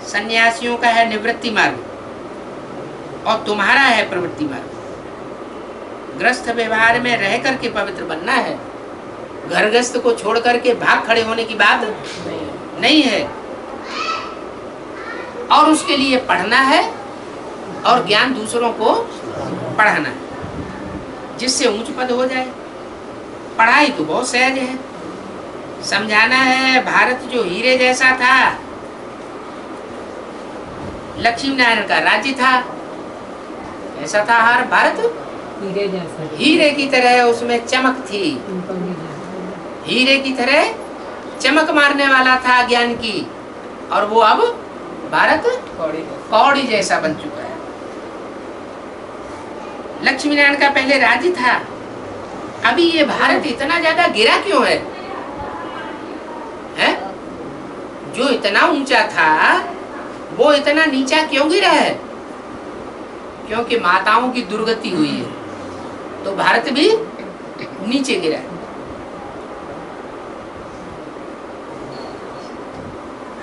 A: सन्यासियों का है निवृत्ति मार्ग और तुम्हारा है प्रवृत्ति मार्ग। ग्रस्त व्यवहार में रह करके पवित्र बनना है। घर ग्रस्त को छोड़ करके भाग खड़े होने की बात नहीं है। और उसके लिए पढ़ना है और ज्ञान दूसरों को पढ़ाना है, जिससे ऊंच पद हो जाए। पढ़ाई तो बहुत सहज है, समझाना है। भारत जो हीरे जैसा था, लक्ष्मी नारायण का राज्य था, ऐसा था हर भारत हीरे की तरह, उसमें चमक थी। हीरे की तरह चमक मारने वाला था ज्ञान की, और वो अब भारत कौड़ी जैसा बन चुका है। लक्ष्मी नारायण का पहले राज्य था, अभी ये भारत इतना ज्यादा गिरा क्यों है? जो इतना ऊंचा था वो इतना नीचा क्यों गिरा है? क्योंकि माताओं की दुर्गति हुई है, तो भारत भी नीचे गिरा है।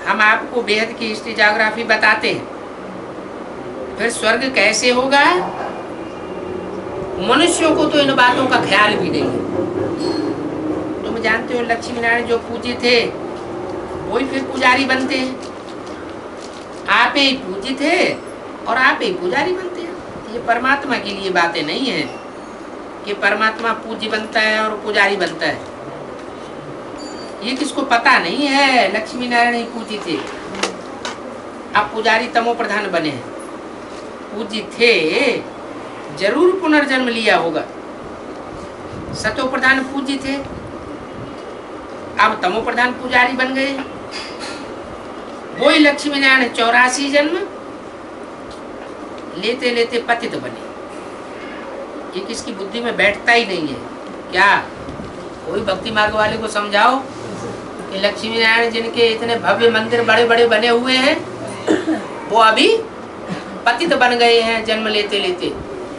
A: हम आपको बेहद की हिस्ट्री ज्योग्राफी बताते हैं। फिर स्वर्ग कैसे होगा? मनुष्यों को तो इन बातों का ख्याल भी नहीं है। तुम जानते हो लक्ष्मी नारायण जो पूज्य थे वही फिर पुजारी बनते हैं। आप ही पूजित है और आप ही पुजारी बनते हैं। ये परमात्मा के लिए बातें नहीं है कि परमात्मा पूज्य बनता है और पुजारी बनता है। ये किसको पता नहीं है। लक्ष्मी नारायण ही पूज्य थे, अब पुजारी तमो प्रधान बने हैं। पूज्य थे, जरूर पुनर्जन्म लिया होगा। सतो प्रधान पूज्य थे, अब तमो प्रधान पुजारी बन गए। वही लक्ष्मी नारायण 84 जन्म लेते लेते पतित बने। ये किसकी बुद्धि में बैठता ही नहीं है। क्या कोई भक्ति मार्ग वाले को समझाओ कि लक्ष्मी नारायण जिनके इतने भव्य मंदिर बड़े बड़े बने हुए हैं, वो अभी पतित बन गए हैं जन्म लेते लेते,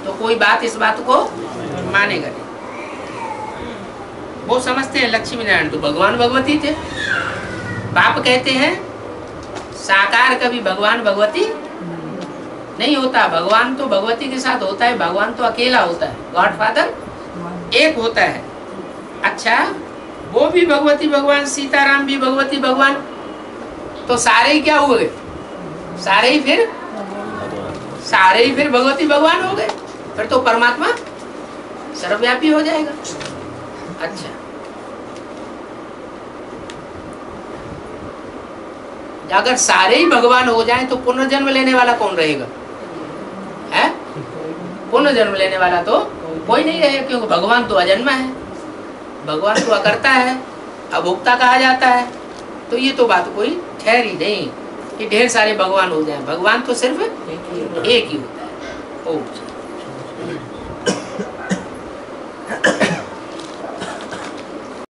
A: तो कोई बात इस बात को मानेगा नहीं। वो समझते हैं लक्ष्मी नारायण तो भगवान भगवती थे। बाप कहते हैं साकार कभी भगवान भगवती नहीं होता। भगवान तो भगवती के साथ होता है, भगवान तो अकेला होता है, गॉडफादर एक होता है। अच्छा, वो भी भगवती भगवान, सीताराम भी भगवती भगवान, तो सारे ही क्या हुए? सारे ही फिर भगवती भगवान हो गए। फिर तो परमात्मा सर्वव्यापी हो जाएगा। अच्छा, अगर सारे ही भगवान हो जाएं तो पुनर्जन्म लेने वाला कौन रहेगा? है पुनर्जन्म लेने वाला तो कोई नहीं रहेगा, क्योंकि भगवान तो अजन्मा है, भगवान तो अकर्ता है, अभोक्ता कहा जाता है। तो ये तो बात कोई ठहरी नहीं कि ढेर सारे भगवान हो जाएं। भगवान तो सिर्फ एक ही होता है। ओम।